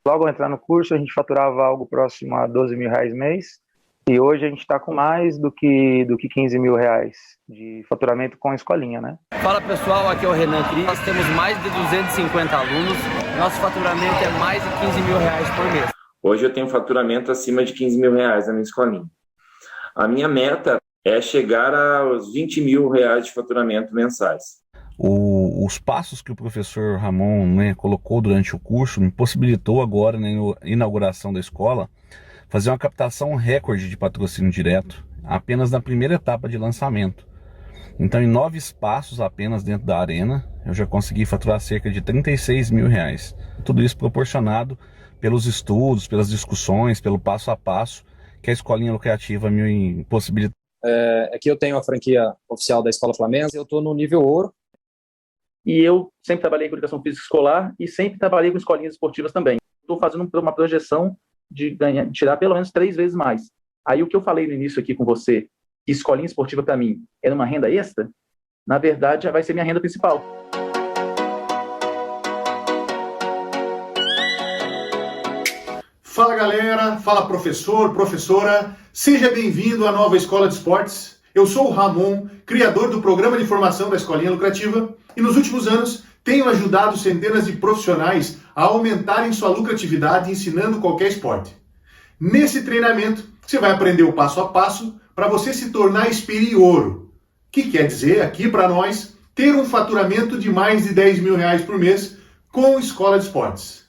Logo ao entrar no curso, a gente faturava algo próximo a 12 mil reais mês, e hoje a gente está com mais do que 15 mil reais de faturamento com a escolinha, né? Fala pessoal, aqui é o Renan Cris. Nós temos mais de 250 alunos. Nosso faturamento é mais de 15 mil reais por mês. Hoje eu tenho faturamento acima de 15 mil reais na minha escolinha. A minha meta é chegar aos 20 mil reais de faturamento mensais. Os passos que o professor Ramon, né, colocou durante o curso me possibilitou agora, na inauguração da escola, fazer uma captação recorde de patrocínio direto, apenas na primeira etapa de lançamento. Então, em 9 espaços apenas dentro da arena, eu já consegui faturar cerca de 36 mil reais. Tudo isso proporcionado pelos estudos, pelas discussões, pelo passo a passo que a escolinha lucrativa me possibilitou. Aqui eu tenho a franquia oficial da Escola Flamengo, eu estou no nível ouro. E eu sempre trabalhei com educação física escolar e sempre trabalhei com escolinhas esportivas também. Estou fazendo uma projeção de tirar pelo menos 3 vezes mais. Aí o que eu falei no início aqui com você, que escolinha esportiva para mim era uma renda extra, na verdade já vai ser minha renda principal. Fala galera, fala professor, professora, seja bem-vindo à nova Escola de Esportes. Eu sou o Ramon, criador do programa de formação da Escolinha Lucrativa, e nos últimos anos tenho ajudado centenas de profissionais a aumentarem sua lucratividade ensinando qualquer esporte. Nesse treinamento, você vai aprender o passo a passo para você se tornar experior, que quer dizer, aqui para nós, ter um faturamento de mais de 10 mil reais por mês com Escola de Esportes.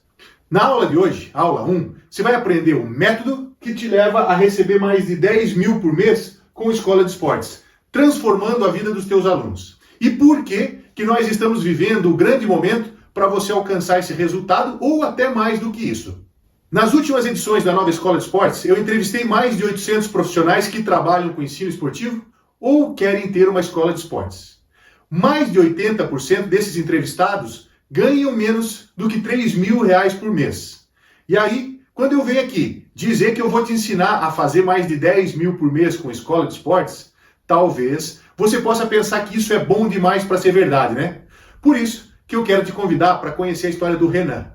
Na aula de hoje, aula 1, você vai aprender um método que te leva a receber mais de 10 mil por mês com Escola de Esportes, transformando a vida dos teus alunos. E por que nós estamos vivendo o grande momento para você alcançar esse resultado ou até mais do que isso? Nas últimas edições da nova Escola de Esportes, eu entrevistei mais de 800 profissionais que trabalham com ensino esportivo ou querem ter uma escola de esportes. Mais de 80% desses entrevistados ganham menos do que 3 mil reais por mês. E aí, quando eu venho aqui dizer que eu vou te ensinar a fazer mais de 10 mil por mês com escola de esportes, talvez você possa pensar que isso é bom demais para ser verdade, né? Por isso que eu quero te convidar para conhecer a história do Renan.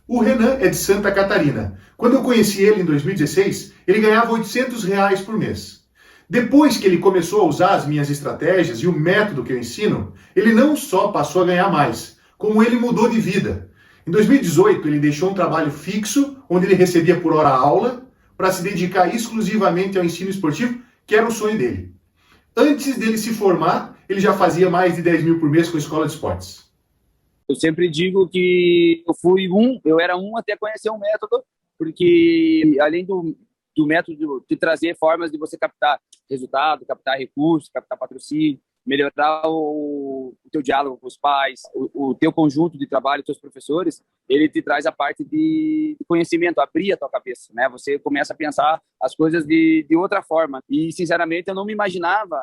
O Renan é de Santa Catarina. Quando eu conheci ele em 2016, ele ganhava 800 reais por mês. Depois que ele começou a usar as minhas estratégias e o método que eu ensino, ele não só passou a ganhar mais, como ele mudou de vida. Em 2018, ele deixou um trabalho fixo, onde ele recebia por hora aula, para se dedicar exclusivamente ao ensino esportivo, que era o sonho dele. Antes dele se formar, ele já fazia mais de 10 mil por mês com a escola de esportes. Eu sempre digo que eu era até conhecer um método, porque além do método de trazer formas de você captar resultado, captar recursos, captar patrocínio, melhorar o teu diálogo com os pais, o teu conjunto de trabalho, os teus professores, ele te traz a parte de conhecimento, abrir a tua cabeça, né? Você começa a pensar as coisas de outra forma. E, sinceramente, eu não me imaginava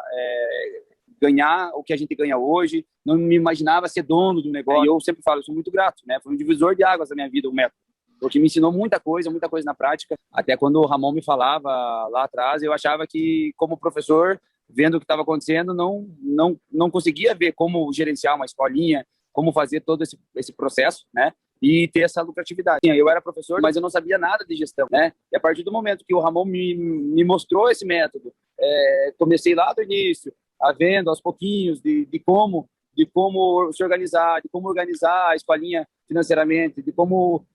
ganhar o que a gente ganha hoje, não me imaginava ser dono do negócio. E eu sempre falo, eu sou muito grato, né? Foi um divisor de águas da minha vida, o método, porque me ensinou muita coisa na prática. Até quando o Ramon me falava lá atrás, eu achava que, como professor, vendo o que estava acontecendo, não conseguia ver como gerenciar uma escolinha, como fazer todo esse processo, né? E ter essa lucratividade. Eu era professor, mas eu não sabia nada de gestão, né? E a partir do momento que o Ramon me mostrou esse método, comecei lá do início, vendo aos pouquinhos de como se organizar, de como organizar a escolinha financeiramente, de como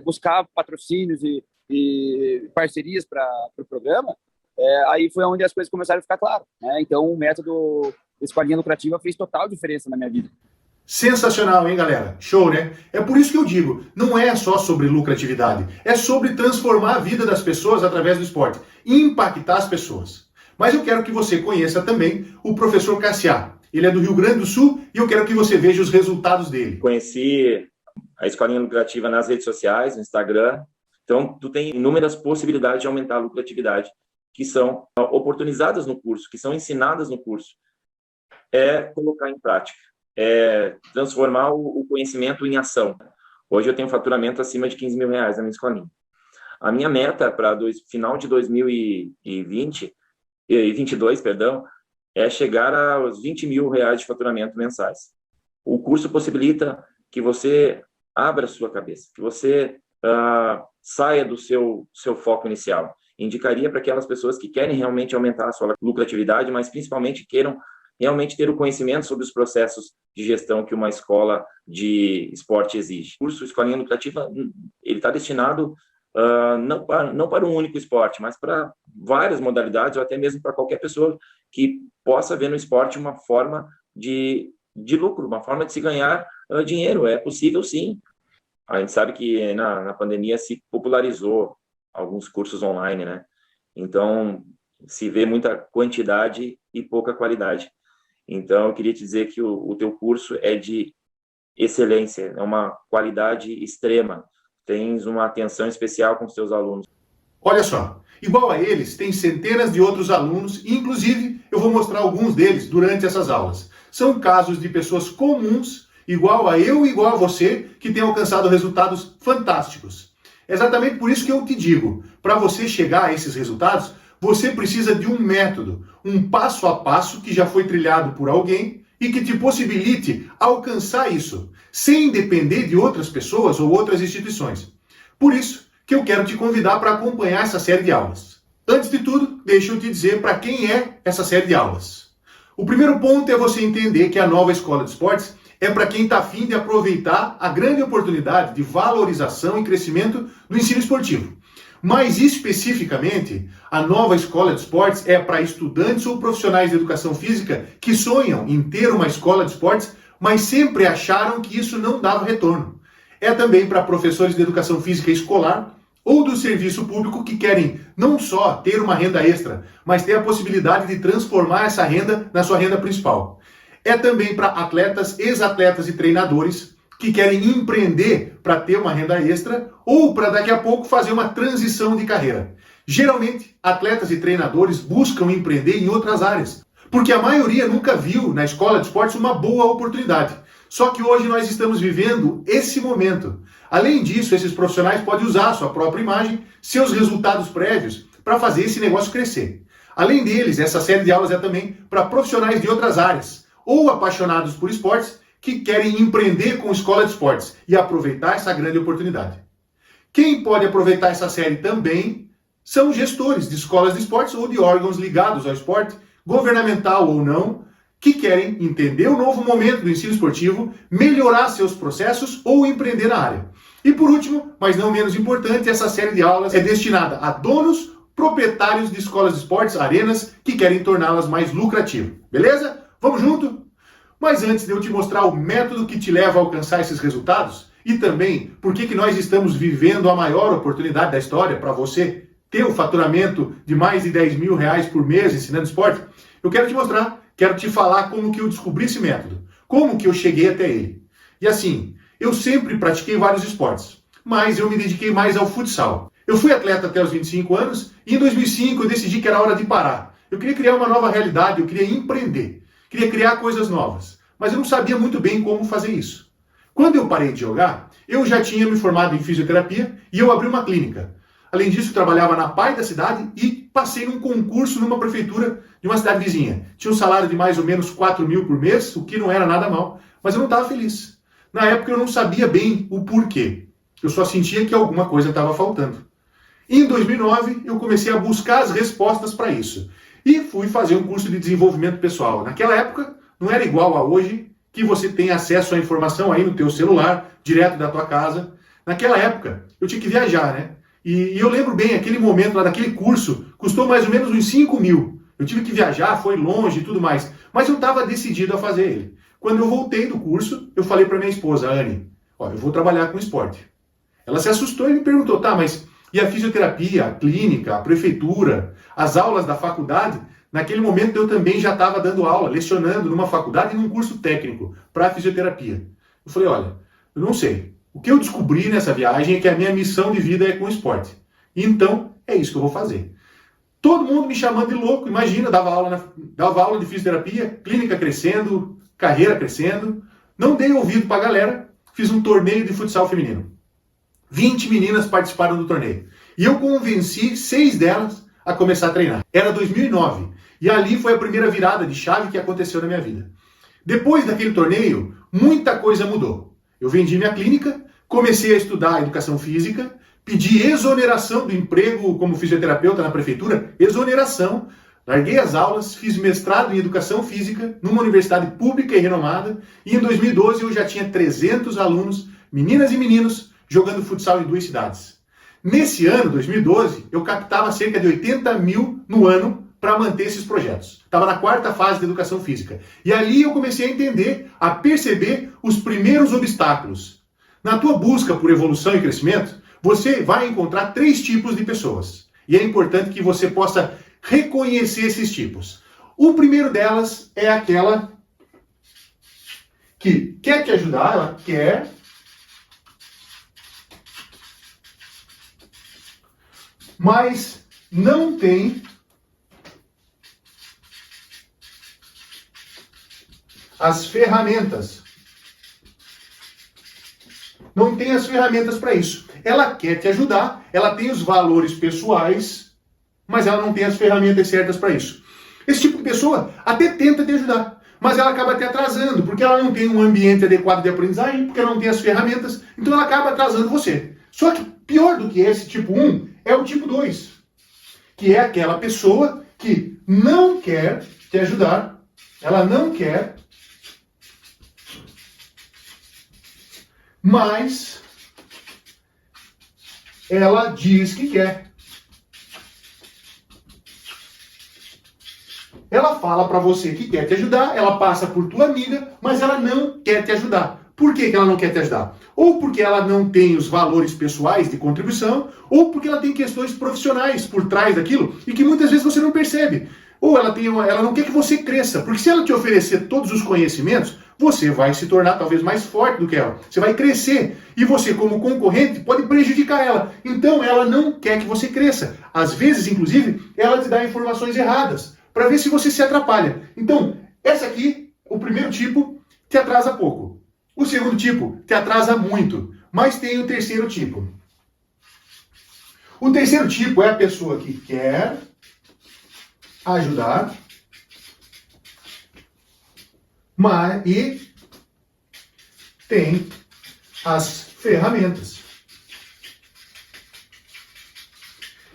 buscar patrocínios e parcerias para o programa, aí foi onde as coisas começaram a ficar claras, né? Então o método Escolinha Lucrativa fez total diferença na minha vida. Sensacional, hein, galera? Show, né? É por isso que eu digo, não é só sobre lucratividade, é sobre transformar a vida das pessoas através do esporte, impactar as pessoas. Mas eu quero que você conheça também o professor Cassiá. Ele é do Rio Grande do Sul e eu quero que você veja os resultados dele. Conheci a Escolinha Lucrativa nas redes sociais, no Instagram. Então, tu tem inúmeras possibilidades de aumentar a lucratividade, que são oportunizadas no curso, que são ensinadas no curso. É colocar em prática, é transformar o conhecimento em ação. Hoje eu tenho faturamento acima de 15 mil reais na minha escolinha. A minha meta para final de 2022, é chegar aos 20 mil reais de faturamento mensais. O curso possibilita que você abra a sua cabeça, que você saia do seu foco inicial. Indicaria para aquelas pessoas que querem realmente aumentar a sua lucratividade, mas principalmente queiram realmente ter o conhecimento sobre os processos de gestão que uma escola de esporte exige. O curso Escolinha Lucrativa, ele está destinado não para um único esporte, mas para várias modalidades, ou até mesmo para qualquer pessoa que possa ver no esporte uma forma de lucro, uma forma de se ganhar dinheiro. É possível, sim. A gente sabe que na pandemia se popularizou alguns cursos online, né? Então, se vê muita quantidade e pouca qualidade. Então, eu queria te dizer que o teu curso é de excelência, é uma qualidade extrema. Tens uma atenção especial com os teus alunos. Olha só, igual a eles, tem centenas de outros alunos, e inclusive eu vou mostrar alguns deles durante essas aulas. São casos de pessoas comuns, igual a eu e igual a você, que têm alcançado resultados fantásticos. É exatamente por isso que eu te digo, para você chegar a esses resultados, você precisa de um método, um passo a passo que já foi trilhado por alguém e que te possibilite alcançar isso, sem depender de outras pessoas ou outras instituições. Por isso que eu quero te convidar para acompanhar essa série de aulas. Antes de tudo, deixa eu te dizer para quem é essa série de aulas. O primeiro ponto é você entender que a nova Escola de Esportes é para quem está a fim de aproveitar a grande oportunidade de valorização e crescimento do ensino esportivo. Mais especificamente, a nova Escola de Esportes é para estudantes ou profissionais de educação física que sonham em ter uma escola de esportes, mas sempre acharam que isso não dava retorno. É também para professores de educação física escolar ou do serviço público que querem não só ter uma renda extra, mas ter a possibilidade de transformar essa renda na sua renda principal. É também para atletas, ex-atletas e treinadores que querem empreender para ter uma renda extra ou para daqui a pouco fazer uma transição de carreira. Geralmente, atletas e treinadores buscam empreender em outras áreas, porque a maioria nunca viu na escola de esportes uma boa oportunidade. Só que hoje nós estamos vivendo esse momento. Além disso, esses profissionais podem usar a sua própria imagem, seus resultados prévios, para fazer esse negócio crescer. Além deles, essa série de aulas é também para profissionais de outras áreas, ou apaixonados por esportes, que querem empreender com escola de esportes e aproveitar essa grande oportunidade. Quem pode aproveitar essa série também são gestores de escolas de esportes ou de órgãos ligados ao esporte, governamental ou não, que querem entender o novo momento do ensino esportivo, melhorar seus processos ou empreender na área. E por último, mas não menos importante, essa série de aulas é destinada a donos, proprietários de escolas de esportes, arenas, que querem torná-las mais lucrativas. Beleza? Vamos junto? Mas antes de eu te mostrar o método que te leva a alcançar esses resultados, e também por que nós estamos vivendo a maior oportunidade da história para você ter um faturamento de mais de 10 mil reais por mês ensinando esporte, eu quero te mostrar, quero te falar como que eu descobri esse método, como que eu cheguei até ele. E assim, eu sempre pratiquei vários esportes, mas eu me dediquei mais ao futsal. Eu fui atleta até os 25 anos e em 2005 eu decidi que era hora de parar. Eu queria criar uma nova realidade, eu queria empreender. Queria criar coisas novas, mas eu não sabia muito bem como fazer isso. Quando eu parei de jogar, eu já tinha me formado em fisioterapia e eu abri uma clínica. Além disso, eu trabalhava na PAI da cidade e passei num concurso numa prefeitura de uma cidade vizinha. Tinha um salário de mais ou menos 4 mil por mês, o que não era nada mal, mas eu não estava feliz. Na época eu não sabia bem o porquê. Eu só sentia que alguma coisa estava faltando. Em 2009, eu comecei a buscar as respostas para isso. E fui fazer um curso de desenvolvimento pessoal. Naquela época, não era igual a hoje, que você tem acesso à informação aí no teu celular, direto da tua casa. Naquela época, eu tinha que viajar, né? E eu lembro bem, aquele momento lá daquele curso, custou mais ou menos uns 5 mil. Eu tive que viajar, foi longe e tudo mais. Mas eu estava decidido a fazer ele. Quando eu voltei do curso, eu falei para minha esposa, Anne, ó, eu vou trabalhar com esporte. Ela se assustou e me perguntou, tá, mas e a fisioterapia, a clínica, a prefeitura, as aulas da faculdade? Naquele momento eu também já estava dando aula, lecionando numa faculdade e num curso técnico para fisioterapia. Eu falei, olha, eu não sei. O que eu descobri nessa viagem é que a minha missão de vida é com esporte. Então, é isso que eu vou fazer. Todo mundo me chamando de louco, imagina, dava aula de fisioterapia, clínica crescendo, carreira crescendo. Não dei ouvido para a galera, fiz um torneio de futsal feminino. 20 meninas participaram do torneio. E eu convenci 6 delas a começar a treinar. Era 2009. E ali foi a primeira virada de chave que aconteceu na minha vida. Depois daquele torneio, muita coisa mudou. Eu vendi minha clínica, comecei a estudar educação física, pedi exoneração do emprego como fisioterapeuta na prefeitura, exoneração, larguei as aulas, fiz mestrado em educação física numa universidade pública e renomada, e em 2012 eu já tinha 300 alunos, meninas e meninos, jogando futsal em 2 cidades. Nesse ano, 2012, eu captava cerca de 80 mil no ano para manter esses projetos. Estava na 4ª fase de educação física. E ali eu comecei a entender, a perceber os primeiros obstáculos. Na tua busca por evolução e crescimento, você vai encontrar 3 tipos de pessoas. E é importante que você possa reconhecer esses tipos. O primeiro delas é aquela que quer te ajudar, ela quer, mas não tem as ferramentas. Não tem as ferramentas para isso. Ela quer te ajudar, ela tem os valores pessoais, mas ela não tem as ferramentas certas para isso. Esse tipo de pessoa até tenta te ajudar, mas ela acaba te atrasando, porque ela não tem um ambiente adequado de aprendizagem, porque ela não tem as ferramentas, então ela acaba atrasando você. Só que pior do que esse tipo 1 é o tipo 2, que é aquela pessoa que não quer te ajudar, ela não quer, mas ela diz que quer. Ela fala para você que quer te ajudar, ela passa por tua amiga, mas ela não quer te ajudar. Por que ela não quer te ajudar? Ou porque ela não tem os valores pessoais de contribuição, ou porque ela tem questões profissionais por trás daquilo e que muitas vezes você não percebe. Ou ela não quer que você cresça, porque se ela te oferecer todos os conhecimentos, você vai se tornar talvez mais forte do que ela. Você vai crescer e você, como concorrente, pode prejudicar ela. Então ela não quer que você cresça. Às vezes, inclusive, ela te dá informações erradas para ver se você se atrapalha. Então, essa aqui, o primeiro tipo, te atrasa pouco. O segundo tipo, te atrasa muito. Mas tem o terceiro tipo. O terceiro tipo é a pessoa que quer ajudar, mas e tem as ferramentas.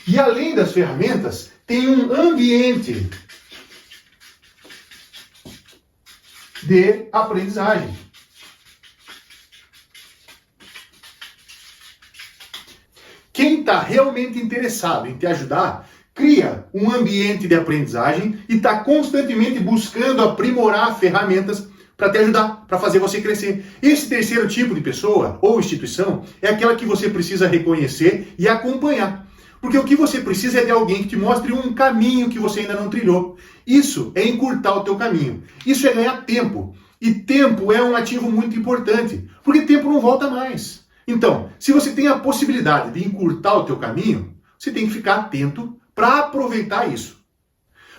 E além das ferramentas, tem um ambiente de aprendizagem. Quem está realmente interessado em te ajudar, cria um ambiente de aprendizagem e está constantemente buscando aprimorar ferramentas para te ajudar, para fazer você crescer. Esse terceiro tipo de pessoa ou instituição é aquela que você precisa reconhecer e acompanhar. Porque o que você precisa é de alguém que te mostre um caminho que você ainda não trilhou. Isso é encurtar o teu caminho. Isso é ganhar tempo. E tempo é um ativo muito importante, porque tempo não volta mais. Então, se você tem a possibilidade de encurtar o teu caminho, você tem que ficar atento para aproveitar isso.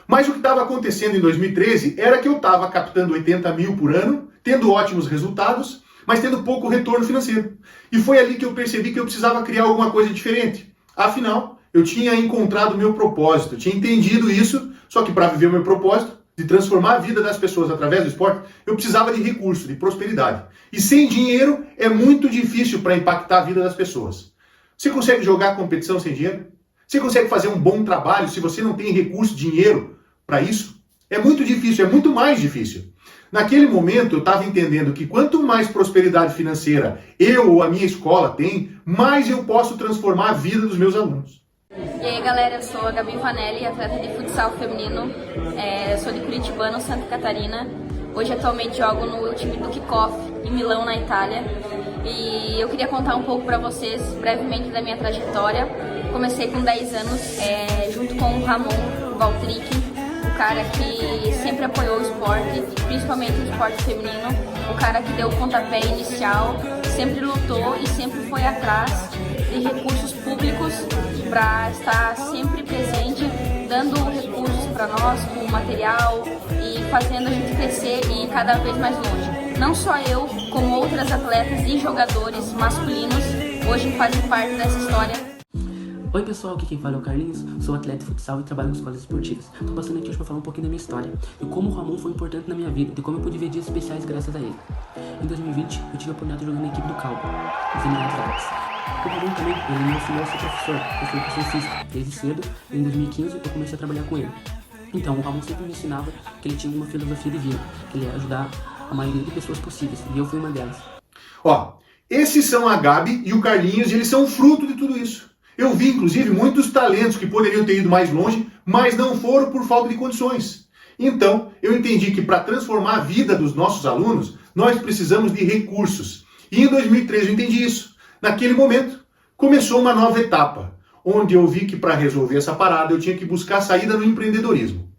Mas o que estava acontecendo em 2013 era que eu estava captando 80 mil por ano, tendo ótimos resultados, mas tendo pouco retorno financeiro. E foi ali que eu percebi que eu precisava criar alguma coisa diferente. Afinal, eu tinha encontrado o meu propósito, tinha entendido isso, só que para viver o meu propósito, de transformar a vida das pessoas através do esporte, eu precisava de recurso, de prosperidade. E sem dinheiro é muito difícil para impactar a vida das pessoas. Você consegue jogar competição sem dinheiro? Você consegue fazer um bom trabalho se você não tem recurso, dinheiro para isso? É muito difícil, é muito mais difícil. Naquele momento eu estava entendendo que quanto mais prosperidade financeira eu ou a minha escola tem, mais eu posso transformar a vida dos meus alunos. E aí galera, eu sou a Gabi Vanelli, atleta de futsal feminino, eu sou de Curitibano, Santa Catarina. Hoje atualmente jogo no time do Kickoff em Milão, na Itália. E eu queria contar um pouco para vocês brevemente da minha trajetória. Comecei com 10 anos, junto com o Ramon Valtric, o cara que sempre apoiou o esporte, principalmente o esporte feminino, o cara que deu o pontapé inicial, sempre lutou e sempre foi atrás de recursos públicos para estar sempre presente, dando recursos para nós, com material e fazendo a gente crescer e ir cada vez mais longe. Não só eu, como outras atletas e jogadores masculinos hoje fazem parte dessa história. Oi pessoal, aqui quem fala é o Carlinhos, sou atleta de futsal e trabalho com escolas esportivas. Tô passando aqui hoje pra falar um pouquinho da minha história, de como o Ramon foi importante na minha vida, de como eu pude ver dias especiais graças a ele. Em 2020, eu tive a oportunidade de jogar na equipe do Calvo, nos Emirados Árabes. O Ramon também, ele me ensinou a ser professor, eu sou educação física, desde cedo, e em 2015 eu comecei a trabalhar com ele. Então, o Ramon sempre me ensinava que ele tinha uma filosofia de vida, que ele ia ajudar a maioria de pessoas possíveis, e eu fui uma delas. Ó, esses são a Gabi e o Carlinhos, e eles são fruto de tudo isso. Eu vi, inclusive, muitos talentos que poderiam ter ido mais longe, mas não foram por falta de condições. Então, eu entendi que para transformar a vida dos nossos alunos, nós precisamos de recursos. E em 2013 eu entendi isso. Naquele momento, começou uma nova etapa, onde eu vi que para resolver essa parada eu tinha que buscar saída no empreendedorismo.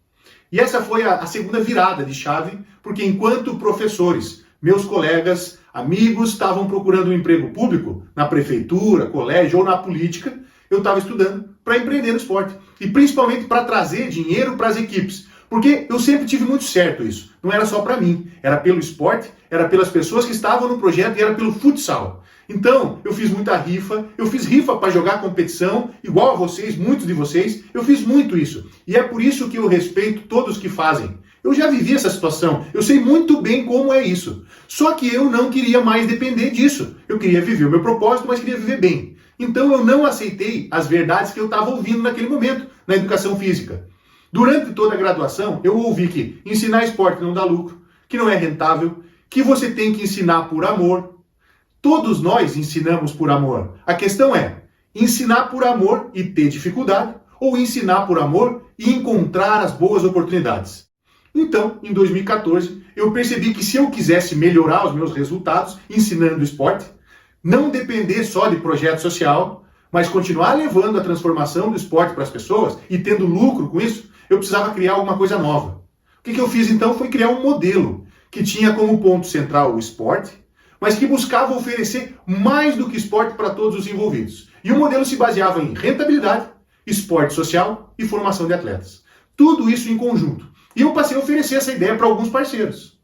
E essa foi a segunda virada de chave, porque enquanto professores, meus colegas, amigos estavam procurando um emprego público, na prefeitura, colégio ou na política, eu estava estudando para empreender no esporte. E principalmente para trazer dinheiro para as equipes. Porque eu sempre tive muito certo isso. Não era só para mim. Era pelo esporte, era pelas pessoas que estavam no projeto e era pelo futsal. Então, eu fiz muita rifa. Eu fiz rifa para jogar competição, igual a vocês, muitos de vocês. Eu fiz muito isso. E é por isso que eu respeito todos que fazem. Eu já vivi essa situação. Eu sei muito bem como é isso. Só que eu não queria mais depender disso. Eu queria viver o meu propósito, mas queria viver bem. Então eu não aceitei as verdades que eu estava ouvindo naquele momento, na educação física. Durante toda a graduação, eu ouvi que ensinar esporte não dá lucro, que não é rentável, que você tem que ensinar por amor. Todos nós ensinamos por amor. A questão é, ensinar por amor e ter dificuldade, ou ensinar por amor e encontrar as boas oportunidades. Então, em 2014, eu percebi que se eu quisesse melhorar os meus resultados ensinando esporte, não depender só de projeto social, mas continuar levando a transformação do esporte para as pessoas e tendo lucro com isso, eu precisava criar alguma coisa nova. O que eu fiz então foi criar um modelo que tinha como ponto central o esporte, mas que buscava oferecer mais do que esporte para todos os envolvidos. E o modelo se baseava em rentabilidade, esporte social e formação de atletas. Tudo isso em conjunto. E eu passei a oferecer essa ideia para alguns parceiros.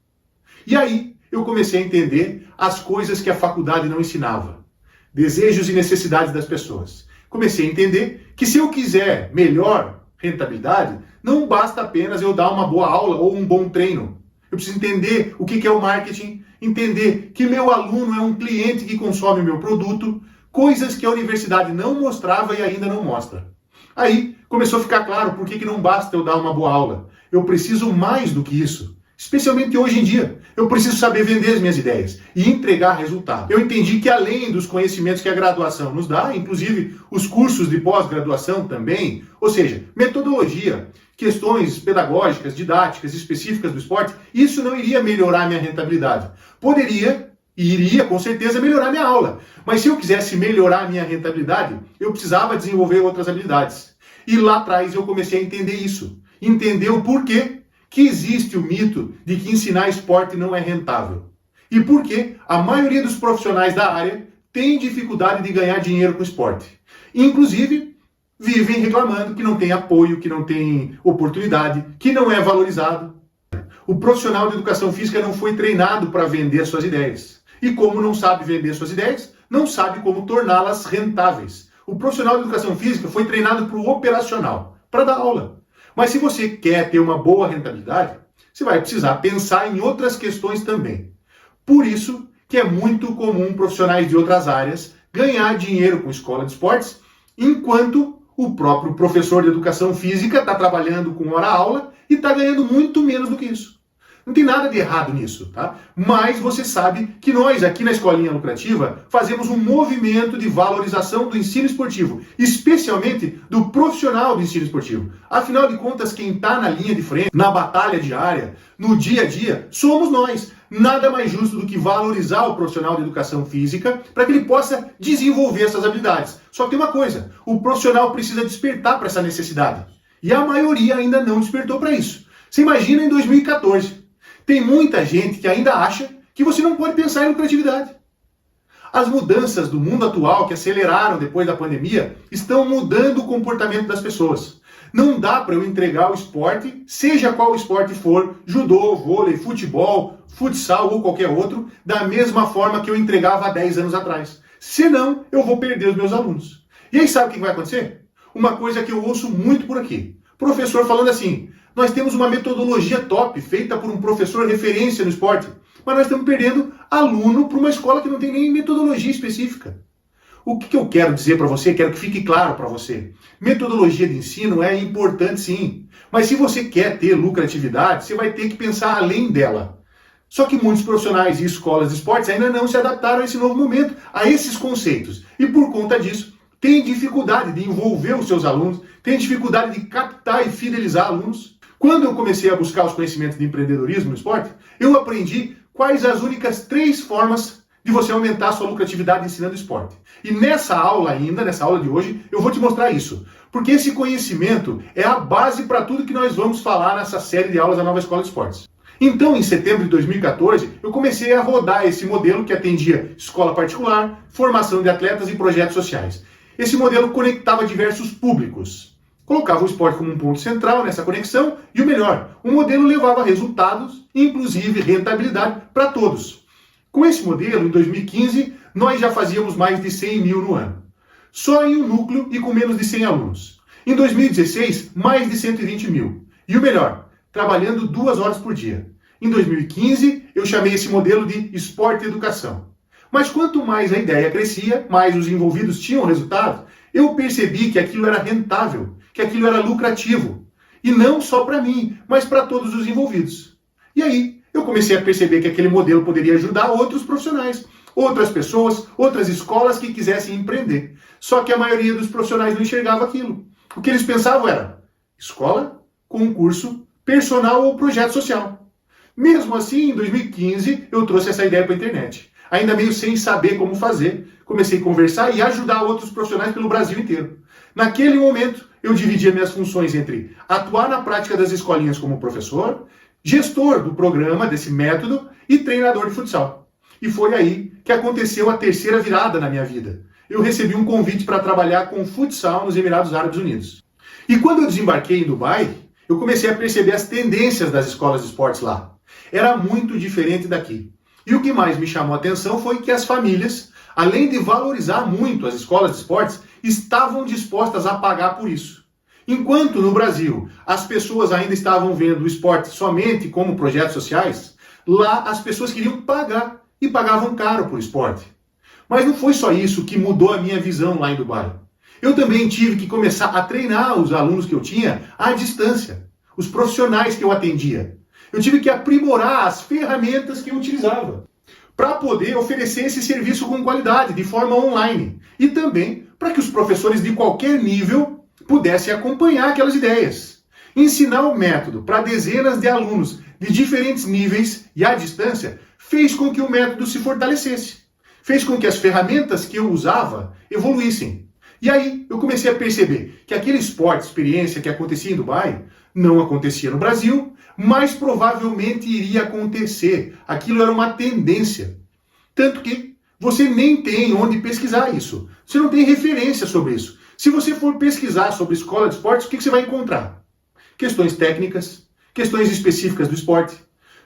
E aí eu comecei a entender as coisas que a faculdade não ensinava. Desejos e necessidades das pessoas. Comecei a entender que se eu quiser melhor rentabilidade, não basta apenas eu dar uma boa aula ou um bom treino. Eu preciso entender o que é o marketing, entender que meu aluno é um cliente que consome o meu produto, coisas que a universidade não mostrava e ainda não mostra. Aí começou a ficar claro por que não basta eu dar uma boa aula. Eu preciso mais do que isso. Especialmente hoje em dia, eu preciso saber vender as minhas ideias e entregar resultado. Eu entendi que além dos conhecimentos que a graduação nos dá, inclusive os cursos de pós-graduação também, ou seja, metodologia, questões pedagógicas, didáticas, específicas do esporte, isso não iria melhorar minha rentabilidade. Poderia e iria com certeza melhorar minha aula, mas se eu quisesse melhorar minha rentabilidade, eu precisava desenvolver outras habilidades. E lá atrás eu comecei a entender isso, entender o porquê que existe o mito de que ensinar esporte não é rentável. E por que a maioria dos profissionais da área tem dificuldade de ganhar dinheiro com o esporte. Inclusive, vivem reclamando que não tem apoio, que não tem oportunidade, que não é valorizado. O profissional de educação física não foi treinado para vender suas ideias. E como não sabe vender suas ideias, não sabe como torná-las rentáveis. O profissional de educação física foi treinado para o operacional, para dar aula. Mas se você quer ter uma boa rentabilidade, você vai precisar pensar em outras questões também. Por isso que é muito comum profissionais de outras áreas ganhar dinheiro com escola de esportes, enquanto o próprio professor de educação física está trabalhando com hora-aula e está ganhando muito menos do que isso. Não tem nada de errado nisso, tá? Mas você sabe que nós, aqui na Escolinha Lucrativa, fazemos um movimento de valorização do ensino esportivo, especialmente do profissional do ensino esportivo. Afinal de contas, quem está na linha de frente, na batalha diária, no dia a dia, somos nós. Nada mais justo do que valorizar o profissional de educação física para que ele possa desenvolver essas habilidades. Só que tem uma coisa, o profissional precisa despertar para essa necessidade. E a maioria ainda não despertou para isso. Você imagina em 2014. Tem muita gente que ainda acha que você não pode pensar em lucratividade. As mudanças do mundo atual que aceleraram depois da pandemia estão mudando o comportamento das pessoas. Não dá para eu entregar o esporte, seja qual esporte for, judô, vôlei, futebol, futsal ou qualquer outro, da mesma forma que eu entregava há 10 anos atrás. Senão, eu vou perder os meus alunos. E aí sabe o que vai acontecer? uma coisa que eu ouço muito por aqui. Professor falando assim, nós temos uma metodologia top, feita por um professor referência no esporte, mas nós estamos perdendo aluno para uma escola que não tem nem metodologia específica. O que eu quero dizer para você, quero que fique claro para você. Metodologia de ensino é importante sim, mas se você quer ter lucratividade, você vai ter que pensar além dela. Só que muitos profissionais e escolas de esportes ainda não se adaptaram a esse novo momento, a esses conceitos. E por conta disso, têm dificuldade de envolver os seus alunos, têm dificuldade de captar e fidelizar alunos. Quando eu comecei a buscar os conhecimentos de empreendedorismo no esporte, eu aprendi quais as únicas 3 formas de você aumentar a sua lucratividade ensinando esporte. E nessa aula de hoje, eu vou te mostrar isso. Porque esse conhecimento é a base para tudo que nós vamos falar nessa série de aulas da Nova Escola de Esportes. Então, em setembro de 2014, eu comecei a rodar esse modelo que atendia escola particular, formação de atletas e projetos sociais. Esse modelo conectava diversos públicos. Colocava o esporte como um ponto central nessa conexão e o melhor, o modelo levava resultados, inclusive rentabilidade, para todos. Com esse modelo, em 2015, nós já fazíamos mais de 100 mil no ano. Só em um núcleo e com menos de 100 alunos. Em 2016, mais de 120 mil. E o melhor, trabalhando 2 horas por dia. Em 2015, eu chamei esse modelo de esporte e educação. Mas quanto mais a ideia crescia, mais os envolvidos tinham resultado, eu percebi que aquilo era rentável, que aquilo era lucrativo. E não só para mim, mas para todos os envolvidos. E aí, eu comecei a perceber que aquele modelo poderia ajudar outros profissionais, outras pessoas, outras escolas que quisessem empreender. Só que a maioria dos profissionais não enxergava aquilo. O que eles pensavam era escola, concurso, personal ou projeto social. Mesmo assim, em 2015, eu trouxe essa ideia para a internet. Ainda meio sem saber como fazer, comecei a conversar e ajudar outros profissionais pelo Brasil inteiro. Naquele momento, eu dividia minhas funções entre atuar na prática das escolinhas como professor, gestor do programa, desse método, e treinador de futsal. E foi aí que aconteceu a terceira virada na minha vida. Eu recebi um convite para trabalhar com futsal nos Emirados Árabes Unidos. E quando eu desembarquei em Dubai, eu comecei a perceber as tendências das escolas de esportes lá. Era muito diferente daqui. E o que mais me chamou a atenção foi que as famílias, além de valorizar muito as escolas de esportes, estavam dispostas a pagar por isso. Enquanto no Brasil as pessoas ainda estavam vendo o esporte somente como projetos sociais, lá as pessoas queriam pagar e pagavam caro por esporte. Mas não foi só isso que mudou a minha visão lá em Dubai. Eu também tive que começar a treinar os alunos que eu tinha à distância, os profissionais que eu atendia. Eu tive que aprimorar as ferramentas que eu utilizava para poder oferecer esse serviço com qualidade, de forma online. E também para que os professores de qualquer nível pudessem acompanhar aquelas ideias. Ensinar o método para dezenas de alunos de diferentes níveis e à distância fez com que o método se fortalecesse. Fez com que as ferramentas que eu usava evoluíssem. E aí eu comecei a perceber que aquele esporte, experiência que acontecia em Dubai, não acontecia no Brasil, mas provavelmente iria acontecer. Aquilo era uma tendência. Tanto que você nem tem onde pesquisar isso. Você não tem referência sobre isso. Se você for pesquisar sobre escola de esportes, o que você vai encontrar? Questões técnicas, questões específicas do esporte,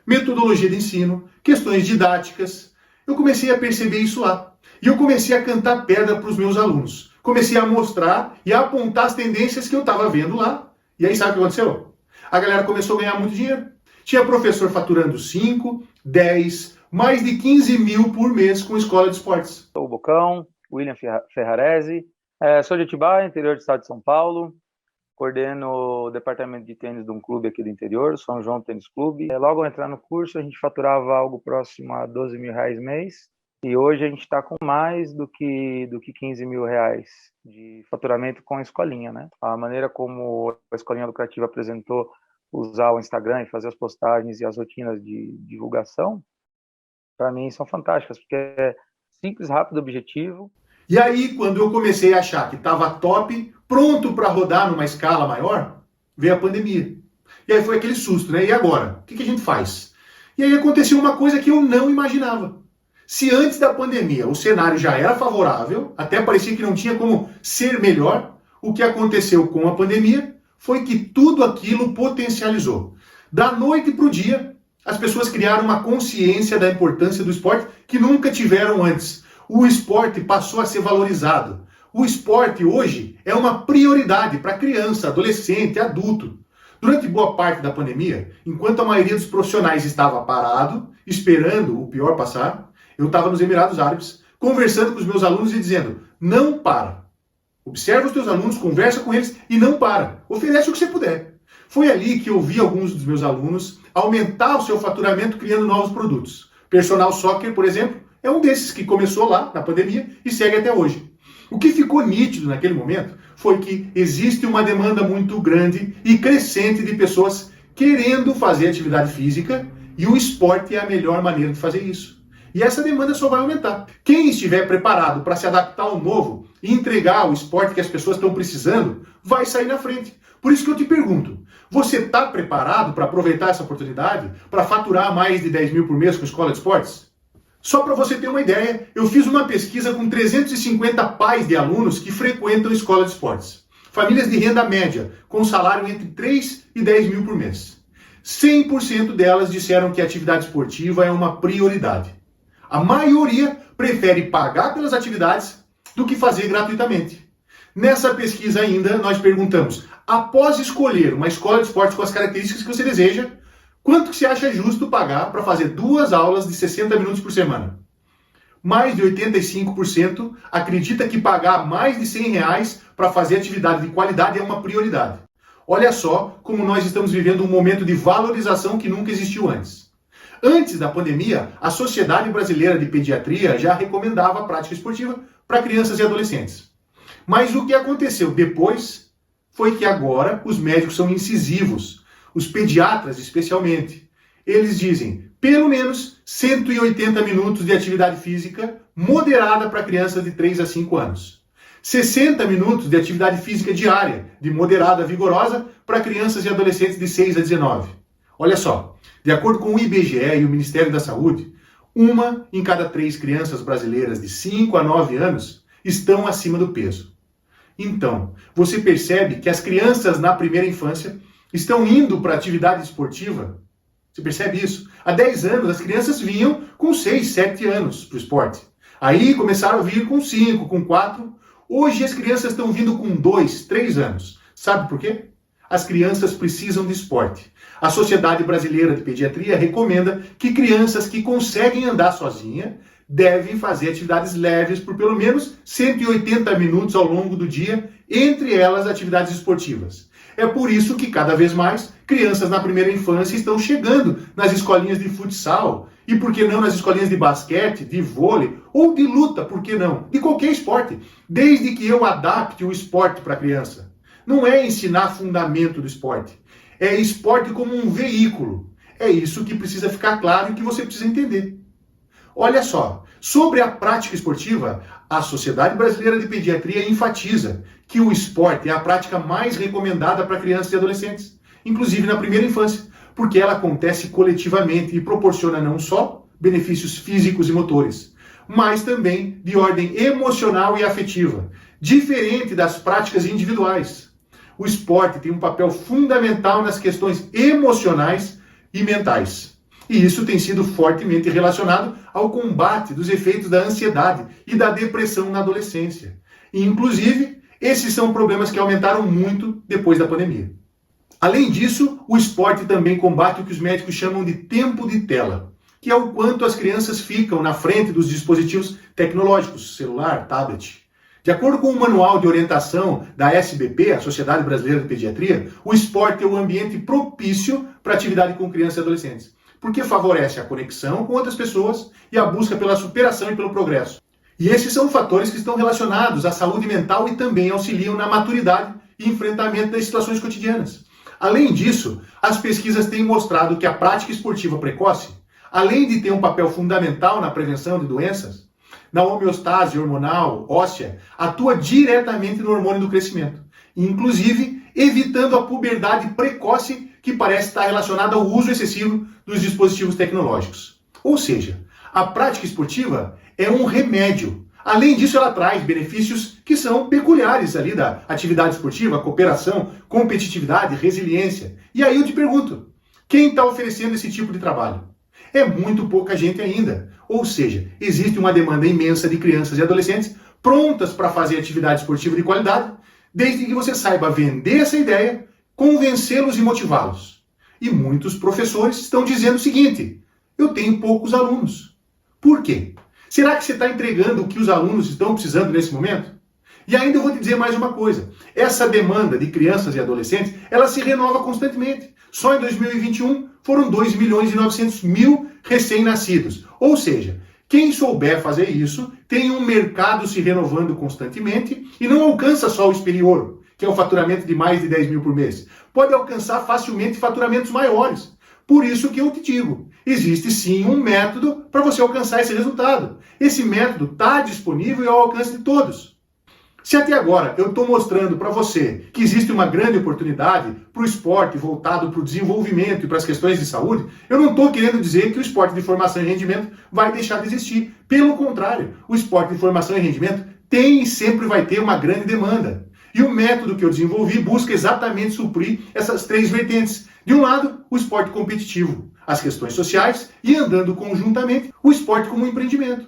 metodologia de ensino, questões didáticas. Eu comecei a perceber isso lá. E eu comecei a cantar pedra para os meus alunos. Comecei a mostrar e a apontar as tendências que eu estava vendo lá. E aí sabe o que aconteceu? A galera começou a ganhar muito dinheiro. Tinha professor faturando 5, 10, mais de 15 mil por mês com escola de esportes. Sou o Bocão, William Ferrarese, sou de Atibaia, interior do estado de São Paulo. Coordeno o departamento de tênis de um clube aqui do interior, São João Tênis Clube. Logo ao entrar no curso, a gente faturava algo próximo a 12 mil reais mês. E hoje a gente está com mais do que 15 mil reais de faturamento com a escolinha, né? A maneira como a Escolinha Lucrativa apresentou usar o Instagram e fazer as postagens e as rotinas de divulgação, para mim são fantásticas, porque é simples, rápido, objetivo. E aí, quando eu comecei a achar que estava top, pronto para rodar numa escala maior, veio a pandemia. E aí foi aquele susto, né? E agora? O que a gente faz? E aí aconteceu uma coisa que eu não imaginava. Se antes da pandemia o cenário já era favorável, até parecia que não tinha como ser melhor, o que aconteceu com a pandemia foi que tudo aquilo potencializou. Da noite para o dia, as pessoas criaram uma consciência da importância do esporte que nunca tiveram antes. O esporte passou a ser valorizado. o esporte hoje é uma prioridade para criança, adolescente, adulto. Durante boa parte da pandemia, enquanto a maioria dos profissionais estava parado, esperando o pior passar, eu estava nos Emirados Árabes, conversando com os meus alunos e dizendo, não para. Observa os teus alunos, conversa com eles e não para. Oferece o que você puder. Foi ali que eu vi alguns dos meus alunos aumentar o seu faturamento criando novos produtos. Personal Soccer, por exemplo, é um desses que começou lá na pandemia e segue até hoje. O que ficou nítido naquele momento foi que existe uma demanda muito grande e crescente de pessoas querendo fazer atividade física e o esporte é a melhor maneira de fazer isso. E essa demanda só vai aumentar. Quem estiver preparado para se adaptar ao novo e entregar o esporte que as pessoas estão precisando, vai sair na frente. Por isso que eu te pergunto, você está preparado para aproveitar essa oportunidade, para faturar mais de 10 mil por mês com a escola de esportes? Só para você ter uma ideia, eu fiz uma pesquisa com 350 pais de alunos que frequentam escola de esportes. Famílias de renda média, com salário entre 3 e 10 mil por mês. 100% delas disseram que a atividade esportiva é uma prioridade. A maioria prefere pagar pelas atividades do que fazer gratuitamente. Nessa pesquisa ainda, nós perguntamos, após escolher uma escola de esportes com as características que você deseja, quanto que você acha justo pagar para fazer 2 aulas de 60 minutos por semana? Mais de 85% acredita que pagar mais de R$100 para fazer atividade de qualidade é uma prioridade. Olha só como nós estamos vivendo um momento de valorização que nunca existiu antes. Antes da pandemia, a Sociedade Brasileira de Pediatria já recomendava a prática esportiva para crianças e adolescentes. Mas o que aconteceu depois foi que agora os médicos são incisivos, os pediatras especialmente. Eles dizem, pelo menos 180 minutos de atividade física moderada para crianças de 3 a 5 anos. 60 minutos de atividade física diária, de moderada a vigorosa, para crianças e adolescentes de 6 a 19. Olha só, de acordo com o IBGE e o Ministério da Saúde, 1 em cada 3 crianças brasileiras de 5 a 9 anos estão acima do peso. Então, você percebe que as crianças na primeira infância estão indo para a atividade esportiva? Você percebe isso? Há 10 anos, as crianças vinham com 6, 7 anos para o esporte. Aí começaram a vir com 5, com 4. Hoje as crianças estão vindo com 2, 3 anos. Sabe por quê? As crianças precisam de esporte. A Sociedade Brasileira de Pediatria recomenda que crianças que conseguem andar sozinha devem fazer atividades leves por pelo menos 180 minutos ao longo do dia, entre elas atividades esportivas. É por isso que cada vez mais crianças na primeira infância estão chegando nas escolinhas de futsal e por que não nas escolinhas de basquete, de vôlei ou de luta, por que não? De qualquer esporte, desde que eu adapte o esporte para a criança. Não é ensinar fundamento do esporte, é esporte como um veículo. É isso que precisa ficar claro e que você precisa entender. Olha só, sobre a prática esportiva, a Sociedade Brasileira de Pediatria enfatiza que o esporte é a prática mais recomendada para crianças e adolescentes, inclusive na primeira infância, porque ela acontece coletivamente e proporciona não só benefícios físicos e motores, mas também de ordem emocional e afetiva, diferente das práticas individuais. O esporte tem um papel fundamental nas questões emocionais e mentais. E isso tem sido fortemente relacionado ao combate dos efeitos da ansiedade e da depressão na adolescência. E, inclusive, esses são problemas que aumentaram muito depois da pandemia. Além disso, o esporte também combate o que os médicos chamam de tempo de tela, que é o quanto as crianças ficam na frente dos dispositivos tecnológicos, celular, tablet. De acordo com o manual de orientação da SBP, a Sociedade Brasileira de Pediatria, o esporte é um ambiente propício para atividade com crianças e adolescentes, porque favorece a conexão com outras pessoas e a busca pela superação e pelo progresso. E esses são fatores que estão relacionados à saúde mental e também auxiliam na maturidade e enfrentamento das situações cotidianas. Além disso, as pesquisas têm mostrado que a prática esportiva precoce, além de ter um papel fundamental na prevenção de doenças, na homeostase hormonal óssea, atua diretamente no hormônio do crescimento, inclusive evitando a puberdade precoce que parece estar relacionada ao uso excessivo dos dispositivos tecnológicos. Ou seja, a prática esportiva é um remédio. Além disso, ela traz benefícios que são peculiares ali da atividade esportiva, cooperação, competitividade, resiliência. E aí eu te pergunto, quem está oferecendo esse tipo de trabalho? É muito pouca gente ainda. Ou seja, existe uma demanda imensa de crianças e adolescentes prontas para fazer atividade esportiva de qualidade, desde que você saiba vender essa ideia, convencê-los e motivá-los. E muitos professores estão dizendo o seguinte: eu tenho poucos alunos. Por quê? Será que você está entregando o que os alunos estão precisando nesse momento? E ainda eu vou te dizer mais uma coisa. Essa demanda de crianças e adolescentes, ela se renova constantemente. Só em 2021 foram 2.900.000 recém-nascidos. Ou seja, quem souber fazer isso tem um mercado se renovando constantemente e não alcança só o superior, que é o faturamento de mais de 10 mil por mês. Pode alcançar facilmente faturamentos maiores. Por isso que eu te digo, existe sim um método para você alcançar esse resultado. Esse método está disponível e ao alcance de todos. Se até agora eu estou mostrando para você que existe uma grande oportunidade para o esporte voltado para o desenvolvimento e para as questões de saúde, eu não estou querendo dizer que o esporte de formação e rendimento vai deixar de existir. Pelo contrário, o esporte de formação e rendimento tem e sempre vai ter uma grande demanda. E o método que eu desenvolvi busca exatamente suprir essas três vertentes. De um lado, o esporte competitivo, as questões sociais e, andando conjuntamente, o esporte como empreendimento.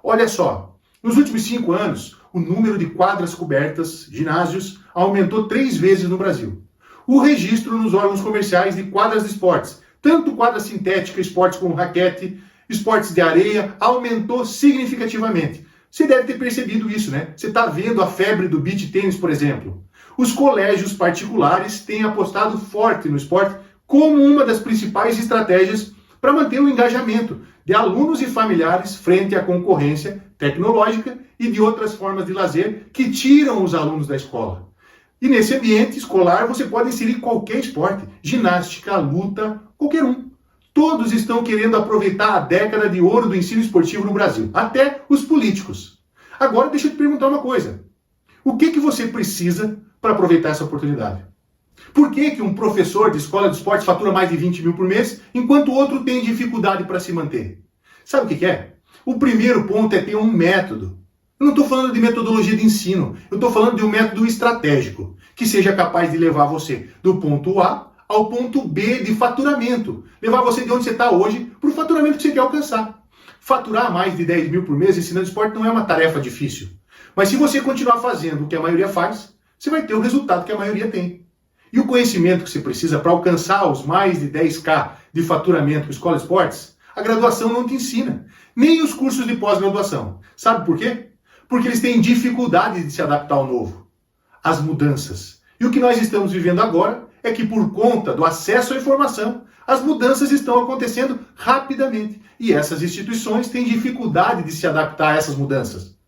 Olha só, nos últimos 5 anos, o número de quadras cobertas, ginásios, aumentou 3 vezes no Brasil. O registro nos órgãos comerciais de quadras de esportes, tanto quadra sintética, esportes como raquete, esportes de areia, aumentou significativamente. Você deve ter percebido isso, né? Você está vendo a febre do beach tênis, por exemplo. Os colégios particulares têm apostado forte no esporte como uma das principais estratégias para manter o engajamento de alunos e familiares frente à concorrência tecnológica e de outras formas de lazer que tiram os alunos da escola. E nesse ambiente escolar você pode inserir qualquer esporte, ginástica, luta, qualquer um. Todos estão querendo aproveitar a década de ouro do ensino esportivo no Brasil, até os políticos. Agora deixa eu te perguntar uma coisa. O que você precisa para aproveitar essa oportunidade? Por que um professor de escola de esporte fatura mais de 20 mil por mês, enquanto o outro tem dificuldade para se manter? Sabe o que é? O primeiro ponto é ter um método. Eu não estou falando de metodologia de ensino, eu estou falando de um método estratégico, que seja capaz de levar você do ponto A ao ponto B de faturamento. Levar você de onde você está hoje para o faturamento que você quer alcançar. Faturar mais de 10 mil por mês ensinando esporte não é uma tarefa difícil. Mas se você continuar fazendo o que a maioria faz, você vai ter o resultado que a maioria tem. E o conhecimento que você precisa para alcançar os mais de 10K de faturamento com Escola Esportes, a graduação não te ensina. Nem os cursos de pós-graduação. Sabe por quê? Porque eles têm dificuldade de se adaptar ao novo. As mudanças. E o que nós estamos vivendo agora é que por conta do acesso à informação, as mudanças estão acontecendo rapidamente. E essas instituições têm dificuldade de se adaptar a essas mudanças.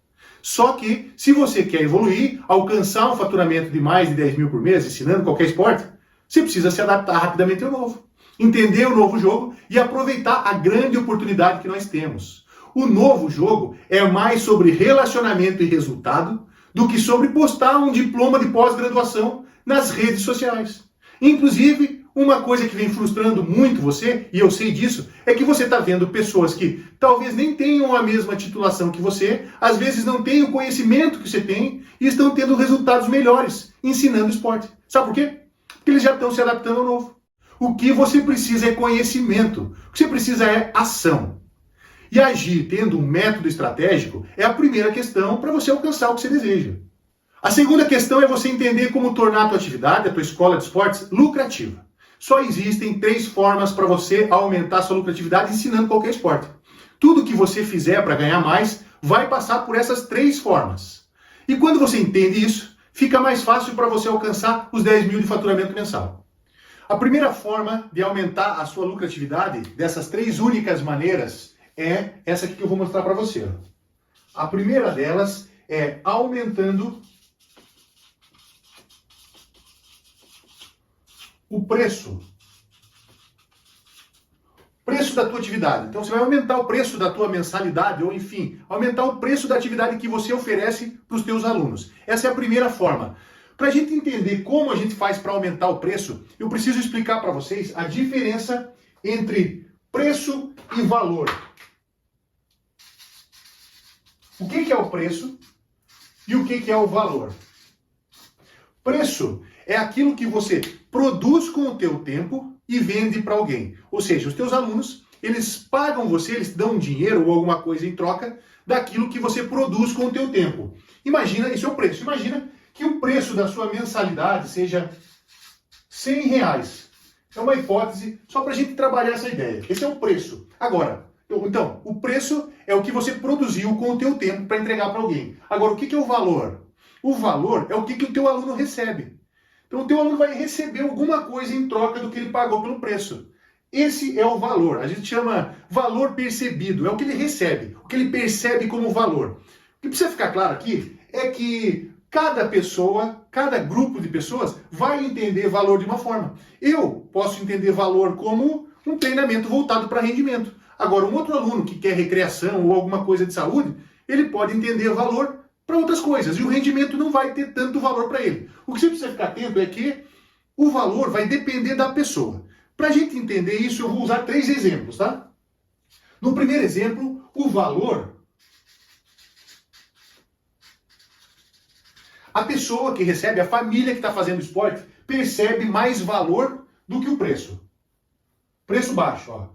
Só que, se você quer evoluir, alcançar um faturamento de mais de 10 mil por mês, ensinando qualquer esporte, você precisa se adaptar rapidamente ao novo. Entender o novo jogo e aproveitar a grande oportunidade que nós temos. O novo jogo é mais sobre relacionamento e resultado do que sobre postar um diploma de pós-graduação nas redes sociais. Inclusive, uma coisa que vem frustrando muito você, e eu sei disso, é que você está vendo pessoas que talvez nem tenham a mesma titulação que você, às vezes não têm o conhecimento que você tem e estão tendo resultados melhores ensinando esporte. Sabe por quê? Porque eles já estão se adaptando ao novo. O que você precisa é conhecimento. O que você precisa é ação. E agir tendo um método estratégico é a primeira questão para você alcançar o que você deseja. A segunda questão é você entender como tornar a tua atividade, a tua escola de esportes, lucrativa. Só existem 3 formas para você aumentar a sua lucratividade ensinando qualquer esporte. Tudo que você fizer para ganhar mais vai passar por essas 3 formas. E quando você entende isso, fica mais fácil para você alcançar os 10 mil de faturamento mensal. A primeira forma de aumentar a sua lucratividade, dessas 3 únicas maneiras, é essa aqui que eu vou mostrar para você. A primeira delas é aumentando o preço da tua atividade. Então você vai aumentar o preço da tua mensalidade, ou enfim, aumentar o preço da atividade que você oferece para os teus alunos. Essa é a primeira forma. Para a gente entender como a gente faz para aumentar o preço, eu preciso explicar para vocês a diferença entre preço e valor. O que é o preço e o que é o valor? Preço é aquilo que você produz com o teu tempo e vende para alguém. Ou seja, os teus alunos, eles pagam você, eles dão dinheiro ou alguma coisa em troca daquilo que você produz com o teu tempo. Imagina, isso é o preço. Imagina que o preço da sua mensalidade seja R$100. É uma hipótese só para a gente trabalhar essa ideia. Esse é o preço. Agora, então, o preço é o que você produziu com o teu tempo para entregar para alguém. Agora, o que é o valor? O valor é o que o teu aluno recebe. Então, o teu aluno vai receber alguma coisa em troca do que ele pagou pelo preço. Esse é o valor. A gente chama valor percebido. É o que ele recebe, o que ele percebe como valor. O que precisa ficar claro aqui é que cada pessoa, cada grupo de pessoas vai entender valor de uma forma. Eu posso entender valor como um treinamento voltado para rendimento. Agora, um outro aluno que quer recreação ou alguma coisa de saúde, ele pode entender valor para outras coisas. E o rendimento não vai ter tanto valor para ele. O que você precisa ficar atento é que o valor vai depender da pessoa. Para a gente entender isso, eu vou usar 3 exemplos, tá? No primeiro exemplo, o valor. A pessoa que recebe, a família que está fazendo esporte, percebe mais valor do que o preço. Preço baixo, ó.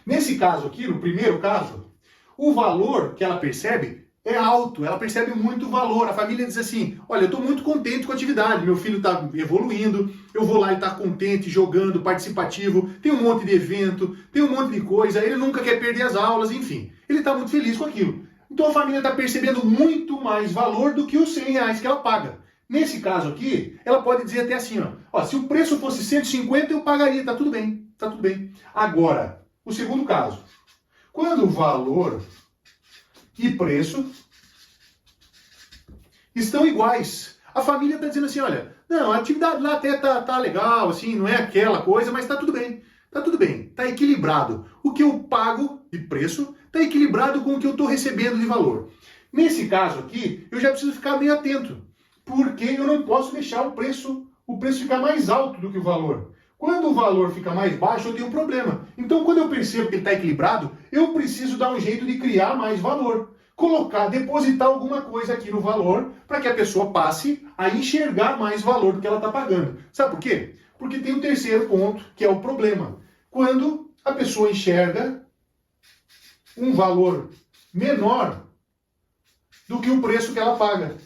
Nesse caso aqui, no primeiro caso, o valor que ela percebe é alto, ela percebe muito valor. A família diz assim, olha, eu estou muito contente com a atividade, meu filho está evoluindo, eu vou lá e está contente, jogando, participativo, tem um monte de evento, tem um monte de coisa, ele nunca quer perder as aulas, enfim. Ele está muito feliz com aquilo. Então a família está percebendo muito mais valor do que os R$100 que ela paga. Nesse caso aqui, ela pode dizer até assim, ó, se o preço fosse 150, eu pagaria, tá tudo bem, tá tudo bem. Agora, o segundo caso, quando valor e preço estão iguais. A família está dizendo assim, olha, não, a atividade lá até tá legal, assim, não é aquela coisa, mas tá tudo bem, tá equilibrado. O que eu pago de preço está equilibrado com o que eu estou recebendo de valor. Nesse caso aqui, eu já preciso ficar bem atento, porque eu não posso deixar o preço ficar mais alto do que o valor. Quando o valor fica mais baixo, eu tenho um problema. Então, quando eu percebo que ele está equilibrado, eu preciso dar um jeito de criar mais valor. Depositar alguma coisa aqui no valor, para que a pessoa passe a enxergar mais valor do que ela está pagando. Sabe por quê? Porque tem um terceiro ponto, que é o problema. Quando a pessoa enxerga um valor menor do que o preço que ela paga.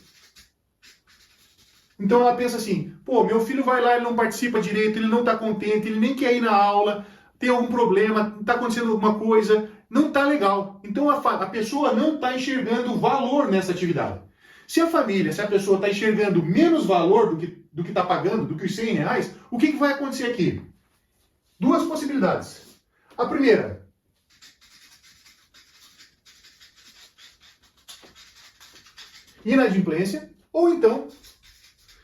Então ela pensa assim, pô, meu filho vai lá, ele não participa direito, ele não está contente, ele nem quer ir na aula, tem algum problema, está acontecendo alguma coisa, não está legal. Então a pessoa não está enxergando valor nessa atividade. Se a pessoa está enxergando menos valor do que está pagando, do que os R$100, o que vai acontecer aqui? 2 possibilidades. A primeira, inadimplência, ou então,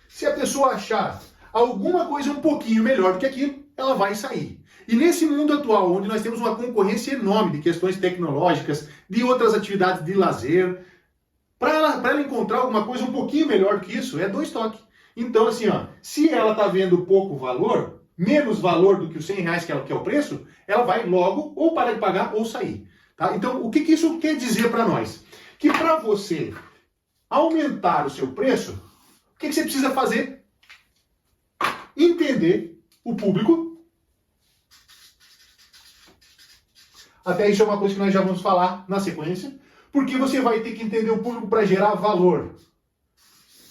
se a pessoa achar alguma coisa um pouquinho melhor do que aquilo, ela vai sair. E nesse mundo atual, onde nós temos uma concorrência enorme de questões tecnológicas, de outras atividades de lazer, para ela encontrar alguma coisa um pouquinho melhor do que isso, é 2 toques. Então, assim, se ela está vendo pouco valor, menos valor do que os R$100 que é o preço, ela vai logo ou parar de pagar ou sair. Tá? Então, o que isso quer dizer para nós? Que para você aumentar o seu preço, o que você precisa fazer? Entender o público. Até isso é uma coisa que nós já vamos falar na sequência. Porque você vai ter que entender o público para gerar valor.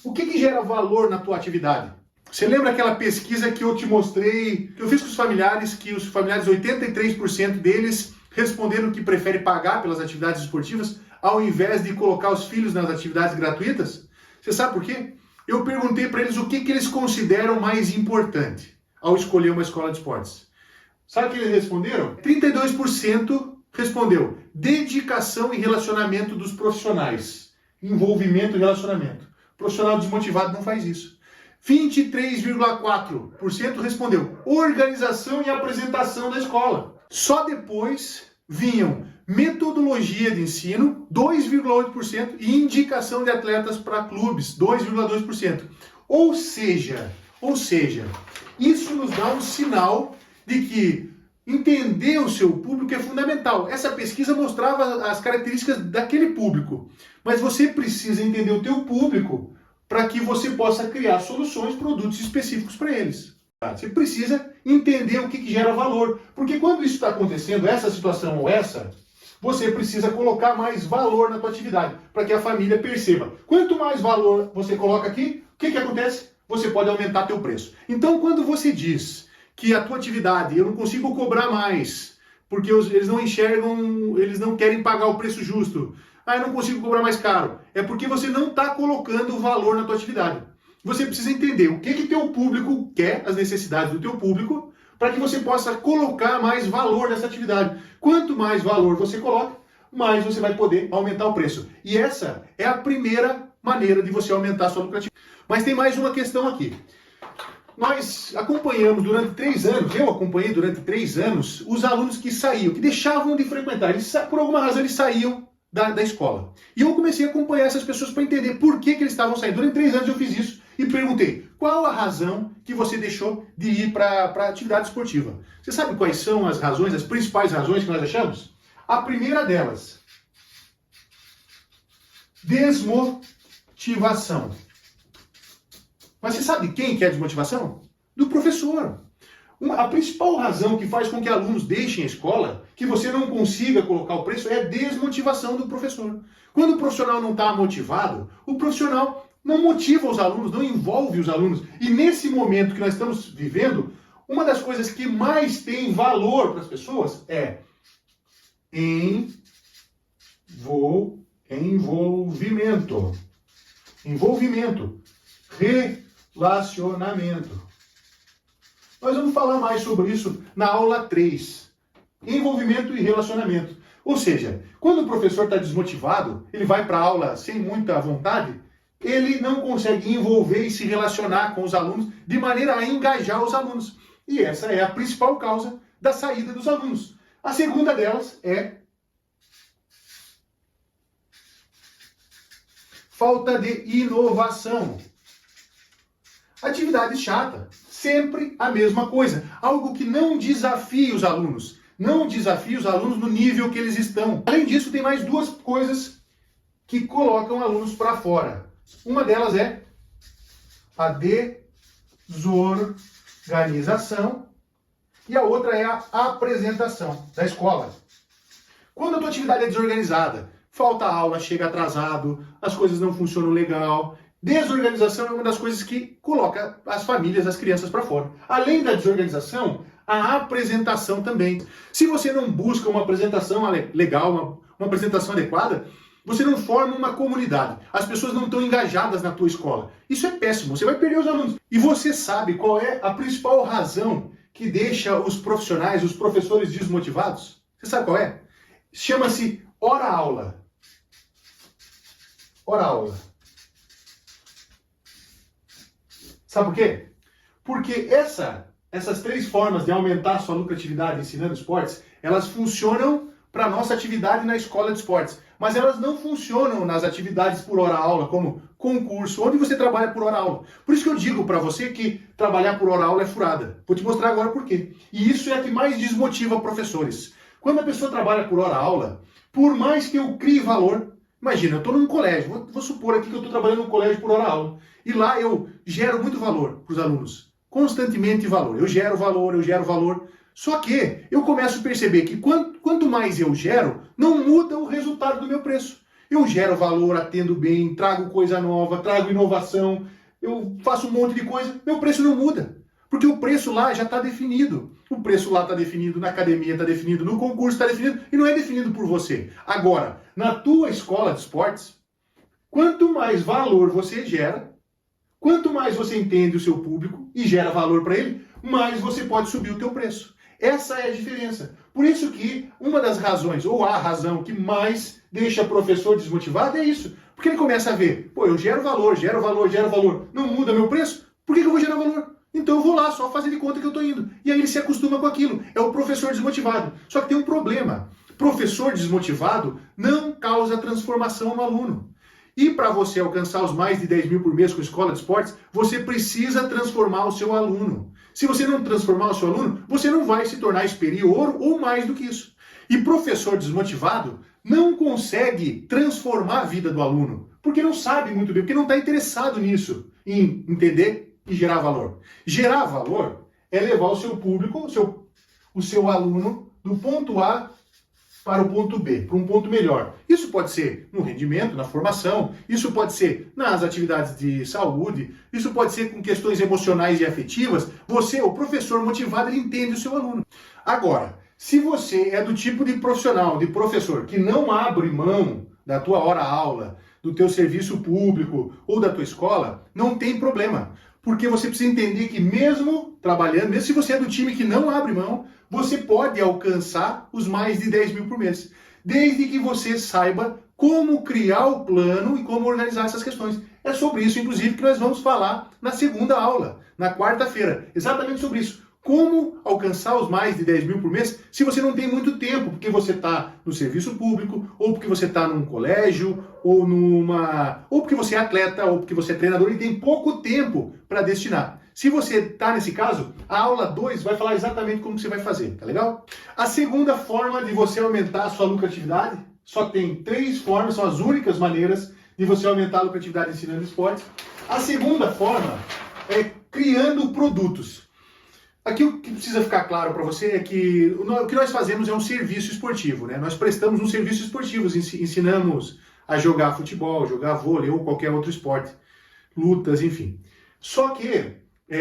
O que gera valor na tua atividade? Você lembra aquela pesquisa que eu te mostrei, que eu fiz com os familiares, que os familiares, 83% deles responderam que prefere pagar pelas atividades esportivas ao invés de colocar os filhos nas atividades gratuitas? Você sabe por quê? Eu perguntei para eles o que eles consideram mais importante ao escolher uma escola de esportes. Sabe o que eles responderam? 32% respondeu dedicação e relacionamento dos profissionais. Envolvimento e relacionamento. O profissional desmotivado não faz isso. 23,4% respondeu organização e apresentação da escola. Só depois vinham metodologia de ensino, 2,8%, e indicação de atletas para clubes, 2,2%. Ou seja, isso nos dá um sinal de que entender o seu público é fundamental. Essa pesquisa mostrava as características daquele público, mas você precisa entender o teu público para que você possa criar soluções, produtos específicos para eles. Você precisa entender o que gera valor. Porque quando isso está acontecendo, essa situação ou essa, você precisa colocar mais valor na tua atividade, para que a família perceba. Quanto mais valor você coloca aqui, o que acontece? Você pode aumentar teu preço. Então, quando você diz que a tua atividade, eu não consigo cobrar mais, porque eles não enxergam, eles não querem pagar o preço justo. Eu não consigo cobrar mais caro. É porque você não está colocando valor na tua atividade. Você precisa entender o que teu público quer, as necessidades do teu público, para que você possa colocar mais valor nessa atividade. Quanto mais valor você coloca, mais você vai poder aumentar o preço. E essa é a primeira maneira de você aumentar a sua lucratividade. Mas tem mais uma questão aqui. Nós acompanhamos durante 3 anos, eu acompanhei durante 3 anos, os alunos que saíam, que deixavam de frequentar. Por alguma razão eles saíam da escola. E eu comecei a acompanhar essas pessoas para entender por que eles estavam saindo. Durante 3 anos eu fiz isso e perguntei, qual a razão que você deixou de ir para a atividade esportiva? Você sabe quais são as razões, as principais razões que nós achamos? A primeira delas, desmotivação. Mas você sabe quem que é a desmotivação? Do professor. A principal razão que faz com que alunos deixem a escola, que você não consiga colocar o preço, é a desmotivação do professor. Quando o profissional não está motivado, o profissional não motiva os alunos, não envolve os alunos. E nesse momento que nós estamos vivendo, uma das coisas que mais tem valor para as pessoas é envolvimento. Envolvimento. Relacionamento. Nós vamos falar mais sobre isso na aula 3. Envolvimento e relacionamento. Ou seja, quando o professor está desmotivado, ele vai para a aula sem muita vontade, ele não consegue envolver e se relacionar com os alunos de maneira a engajar os alunos. E essa é a principal causa da saída dos alunos. A segunda delas é falta de inovação. Atividade chata. Sempre a mesma coisa. Algo que não desafie os alunos. Não desafie os alunos no nível que eles estão. Além disso, tem mais 2 coisas que colocam alunos para fora. Uma delas é a desorganização e a outra é a apresentação da escola. Quando a tua atividade é desorganizada, falta aula, chega atrasado, as coisas não funcionam legal. Desorganização é uma das coisas que coloca as famílias, as crianças para fora. Além da desorganização, a apresentação também. Se você não busca uma apresentação legal, uma apresentação adequada, você não forma uma comunidade. As pessoas não estão engajadas na tua escola. Isso é péssimo, você vai perder os alunos. E você sabe qual é a principal razão que deixa os profissionais, os professores desmotivados? Você sabe qual é? Chama-se hora-aula. Hora-aula. Sabe por quê? Porque essas 3 formas de aumentar a sua lucratividade ensinando esportes, elas funcionam para a nossa atividade na escola de esportes. Mas elas não funcionam nas atividades por hora-aula, como concurso, onde você trabalha por hora-aula. Por isso que eu digo para você que trabalhar por hora-aula é furada. Vou te mostrar agora por quê. E isso é a que mais desmotiva professores. Quando a pessoa trabalha por hora-aula, por mais que eu crie valor, imagina, eu estou num colégio, vou supor aqui que eu estou trabalhando num colégio por hora-aula, e lá eu gero muito valor para os alunos, constantemente valor. Eu gero valor. Só que eu começo a perceber que quanto mais eu gero, não muda o resultado do meu preço. Eu gero valor, atendo bem, trago coisa nova, trago inovação, eu faço um monte de coisa, meu preço não muda. Porque o preço lá já está definido. O preço lá está definido, na academia está definido, no concurso está definido, e não é definido por você. Agora, na tua escola de esportes, quanto mais valor você gera, quanto mais você entende o seu público e gera valor para ele, mais você pode subir o teu preço. Essa é a diferença. Por isso que uma das razões, ou a razão que mais deixa o professor desmotivado é isso. Porque ele começa a ver, eu gero valor, não muda meu preço, por que eu vou gerar valor? Então eu vou lá só fazer de conta que eu estou indo. E aí ele se acostuma com aquilo. É o professor desmotivado. Só que tem um problema. Professor desmotivado não causa transformação no aluno. E para você alcançar os mais de 10 mil por mês com escola de esportes, você precisa transformar o seu aluno. Se você não transformar o seu aluno, você não vai se tornar superior ou mais do que isso. E professor desmotivado não consegue transformar a vida do aluno, porque não sabe muito bem, porque não está interessado nisso, em entender e gerar valor. Gerar valor é levar o seu público, o seu aluno, do ponto A para o ponto B, para um ponto melhor. Isso pode ser no rendimento, na formação, isso pode ser nas atividades de saúde, isso pode ser com questões emocionais e afetivas. Você, o professor motivado, ele entende o seu aluno. Agora, se você é do tipo de profissional, de professor, que não abre mão da tua hora-aula, do teu serviço público ou da tua escola, não tem problema. Porque você precisa entender que mesmo trabalhando, mesmo se você é do time que não abre mão, você pode alcançar os mais de 10 mil por mês. Desde que você saiba como criar o plano e como organizar essas questões. É sobre isso, inclusive, que nós vamos falar na segunda aula, na quarta-feira. Exatamente sobre isso. Como alcançar os mais de 10 mil por mês se você não tem muito tempo, porque você está no serviço público, ou porque você está num colégio, ou porque você é atleta, ou porque você é treinador e tem pouco tempo para destinar. Se você está nesse caso, a aula 2 vai falar exatamente como você vai fazer, tá legal? A segunda forma de você aumentar a sua lucratividade, só tem 3 formas, são as únicas maneiras de você aumentar a lucratividade ensinando esportes. A segunda forma é criando produtos. Aqui o que precisa ficar claro para você é que o que nós fazemos é um serviço esportivo, né? Nós prestamos um serviço esportivo, ensinamos a jogar futebol, jogar vôlei ou qualquer outro esporte, lutas, enfim. Só que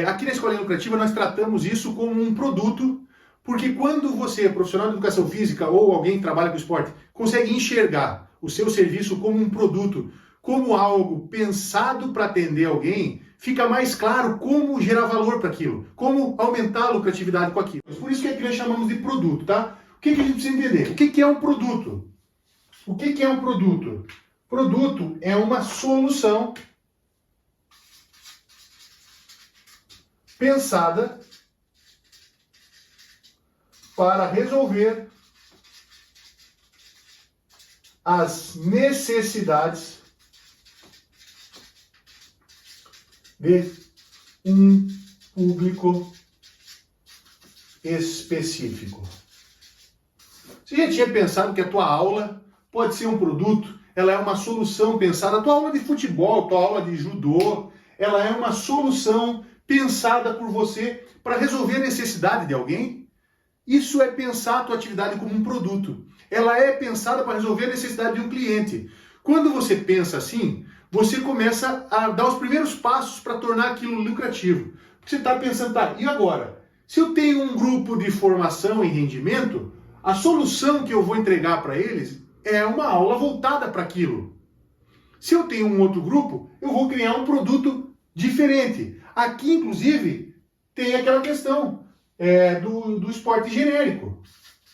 aqui na Escolinha Lucrativa nós tratamos isso como um produto, porque quando você é profissional de educação física ou alguém que trabalha com esporte, consegue enxergar o seu serviço como um produto, como algo pensado para atender alguém, fica mais claro como gerar valor para aquilo, como aumentar a lucratividade com aquilo. Por isso que aqui nós chamamos de produto, tá? O que a gente precisa entender? O que é um produto? O que é um produto? Produto é uma solução pensada para resolver as necessidades de um público específico. Você já tinha pensado que a tua aula pode ser um produto? Ela é uma solução pensada. A tua aula de futebol, a tua aula de judô, ela é uma solução pensada por você para resolver a necessidade de alguém? Isso é pensar a tua atividade como um produto. Ela é pensada para resolver a necessidade de um cliente. Quando você pensa assim, você começa a dar os primeiros passos para tornar aquilo lucrativo. Porque você está pensando, tá, e agora? Se eu tenho um grupo de formação e rendimento, a solução que eu vou entregar para eles é uma aula voltada para aquilo. Se eu tenho um outro grupo, eu vou criar um produto diferente. Aqui, inclusive, tem aquela questão do esporte genérico,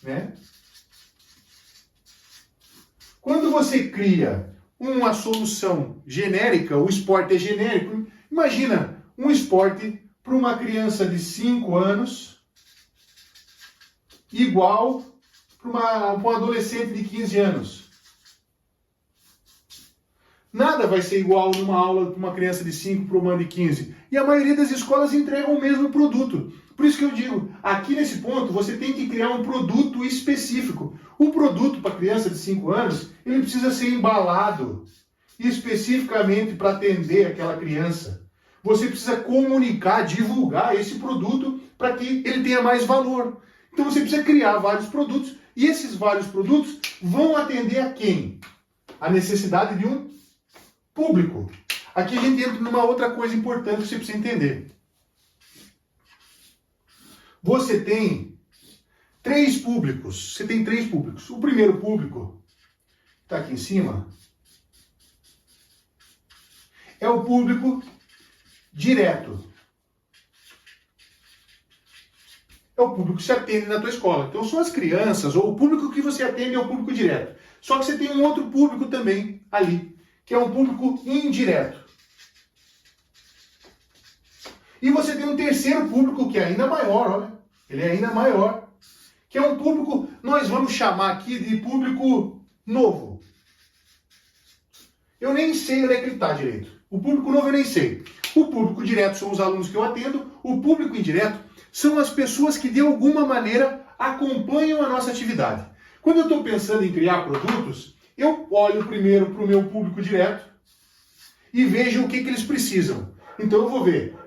né? Quando você cria uma solução genérica, o esporte é genérico, imagina um esporte para uma criança de 5 anos igual para um adolescente de 15 anos. Nada vai ser igual numa aula para uma criança de 5 para uma de 15. E a maioria das escolas entregam o mesmo produto. Por isso que eu digo, aqui nesse ponto, você tem que criar um produto específico. O produto para criança de 5 anos, ele precisa ser embalado especificamente para atender aquela criança. Você precisa comunicar, divulgar esse produto para que ele tenha mais valor. Então você precisa criar vários produtos e esses vários produtos vão atender a quem? A necessidade de um público. Aqui a gente entra numa outra coisa importante que você precisa entender. Você tem 3 públicos. Você tem 3 públicos. O primeiro público, está aqui em cima, é o público direto. É o público que se atende na tua escola. Então são as crianças, ou o público que você atende é o público direto. Só que você tem um outro público também ali, que é um público indireto. E você tem um terceiro público que é ainda maior, olha. Ele é ainda maior. Que é um público, nós vamos chamar aqui de público novo. Eu nem sei onde é que ele está direito. O público novo eu nem sei. O público direto são os alunos que eu atendo. O público indireto são as pessoas que de alguma maneira acompanham a nossa atividade. Quando eu estou pensando em criar produtos, eu olho primeiro para o meu público direto e vejo o que eles precisam. Então eu vou ver,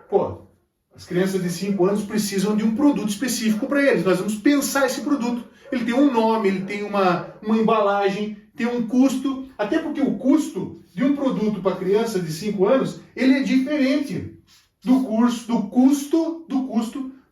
As crianças de 5 anos precisam de um produto específico para eles. Nós vamos pensar esse produto. Ele tem um nome, ele tem uma embalagem, tem um custo, até porque o custo de um produto para criança de 5 anos, ele é diferente do custo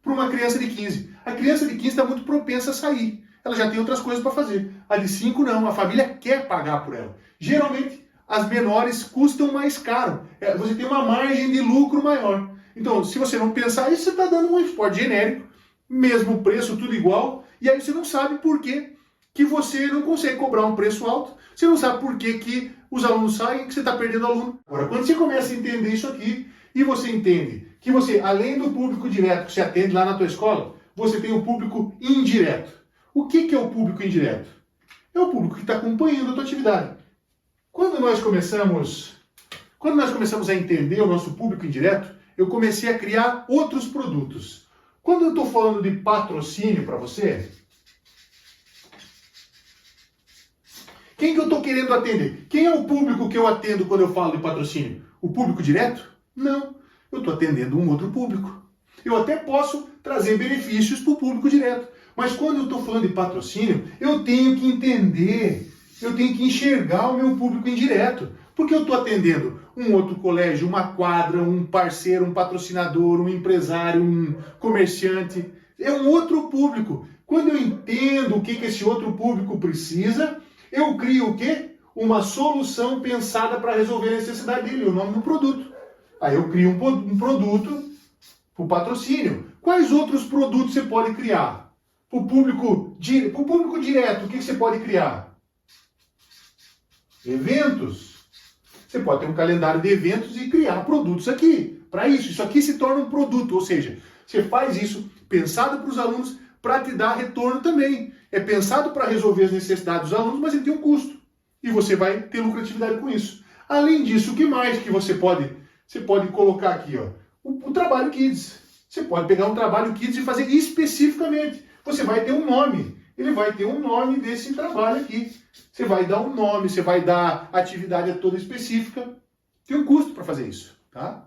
para uma criança de 15. A criança de 15 está muito propensa a sair. Ela já tem outras coisas para fazer. A de 5 não, a família quer pagar por ela. Geralmente, as menores custam mais caro. Você tem uma margem de lucro maior. Então, se você não pensar isso, você está dando um esporte genérico, mesmo preço, tudo igual, e aí você não sabe por que você não consegue cobrar um preço alto, você não sabe por que os alunos saem, que você está perdendo aluno. Agora, quando você começa a entender isso aqui, e você entende que você, além do público direto que você atende lá na tua escola, você tem o público indireto. O que é o público indireto? É o público que está acompanhando a tua atividade. Quando nós começamos a entender o nosso público indireto, eu comecei a criar outros produtos. Quando eu estou falando de patrocínio para você, quem que eu estou querendo atender? Quem é o público que eu atendo quando eu falo de patrocínio? O público direto? Não. Eu estou atendendo um outro público. Eu até posso trazer benefícios para o público direto. Mas quando eu estou falando de patrocínio, eu tenho que entender, eu tenho que enxergar o meu público indireto. Porque eu estou atendendo um outro colégio, uma quadra, um parceiro, um patrocinador, um empresário, um comerciante. É um outro público. Quando eu entendo o que esse outro público precisa, eu crio o quê? Uma solução pensada para resolver a necessidade dele, o nome do produto. Aí eu crio um produto para o patrocínio. Quais outros produtos você pode criar? Para o público direto, o que você pode criar? Eventos. Você pode ter um calendário de eventos e criar produtos aqui. Para isso, isso aqui se torna um produto. Ou seja, você faz isso pensado para os alunos para te dar retorno também. É pensado para resolver as necessidades dos alunos, mas ele tem um custo. E você vai ter lucratividade com isso. Além disso, o que mais que você pode colocar aqui? Ó? O trabalho Kids. Você pode pegar um trabalho Kids e fazer especificamente. Você vai ter um nome. Ele vai ter um nome desse trabalho aqui. Você vai dar um nome, você vai dar atividade toda específica. Tem um custo para fazer isso. Tá?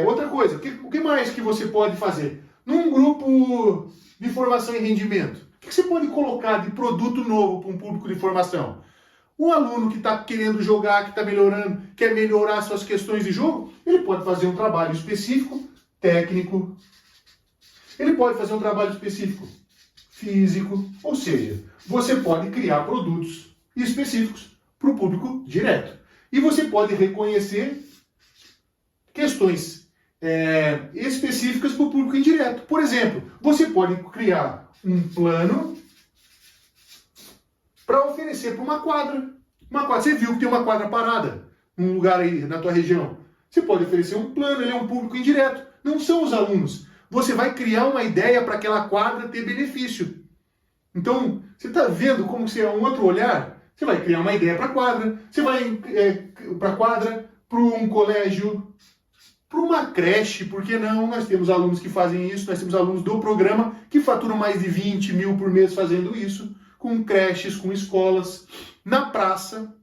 Outra coisa, o que mais que você pode fazer? Num grupo de formação e rendimento, o que você pode colocar de produto novo para um público de formação? Um aluno que está querendo jogar, que está melhorando, quer melhorar suas questões de jogo, ele pode fazer um trabalho específico, técnico. Ele pode fazer um trabalho específico, físico. Ou seja, você pode criar produtos específicos para o público direto. E você pode reconhecer questões específicas para o público indireto. Por exemplo, você pode criar um plano para oferecer para uma quadra. Você viu que tem uma quadra parada num lugar aí na tua região. Você pode oferecer um plano, ele é um público indireto. Não são os alunos. Você vai criar uma ideia para aquela quadra ter benefício. Então, você está vendo como se é um outro olhar? Você vai criar uma ideia para a quadra, você vai para a quadra, para um colégio, para uma creche, por que não? Nós temos alunos que fazem isso, nós temos alunos do programa que faturam mais de 20 mil por mês fazendo isso, com creches, com escolas, na praça.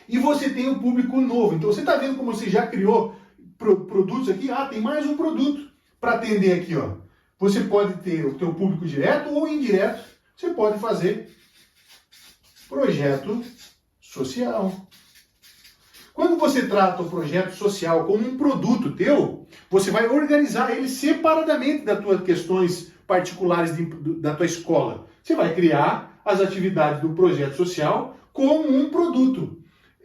E você tem um público novo. Então, você está vendo como você já criou produtos aqui? Tem mais um produto para atender aqui. Ó. Você pode ter o teu público direto ou indireto. Você pode fazer projeto social. Quando você trata o projeto social como um produto teu, você vai organizar ele separadamente das tuas questões particulares da tua escola. Você vai criar as atividades do projeto social como um produto.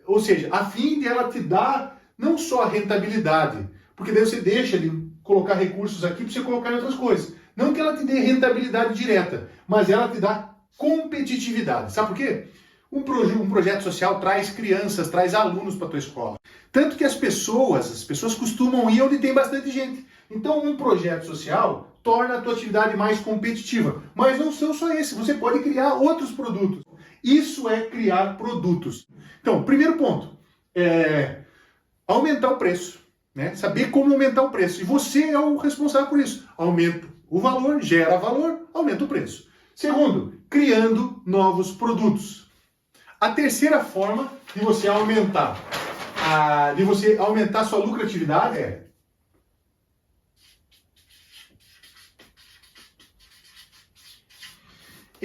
Ou seja, a fim de ela te dar não só a rentabilidade, porque daí você deixa de colocar recursos aqui para você colocar em outras coisas. Não que ela te dê rentabilidade direta, mas ela te dá competitividade. Sabe por quê? Um projeto social traz crianças, traz alunos para a tua escola. Tanto que as pessoas costumam ir onde tem bastante gente. Então, um projeto social torna a tua atividade mais competitiva. Mas não são só esses, você pode criar outros produtos. Isso é criar produtos. Então, primeiro ponto, aumentar o preço. Né? Saber como aumentar o preço. E você é o responsável por isso. Aumenta o valor, gera valor, aumenta o preço. Segundo, criando novos produtos. A terceira forma de você aumentar sua lucratividade é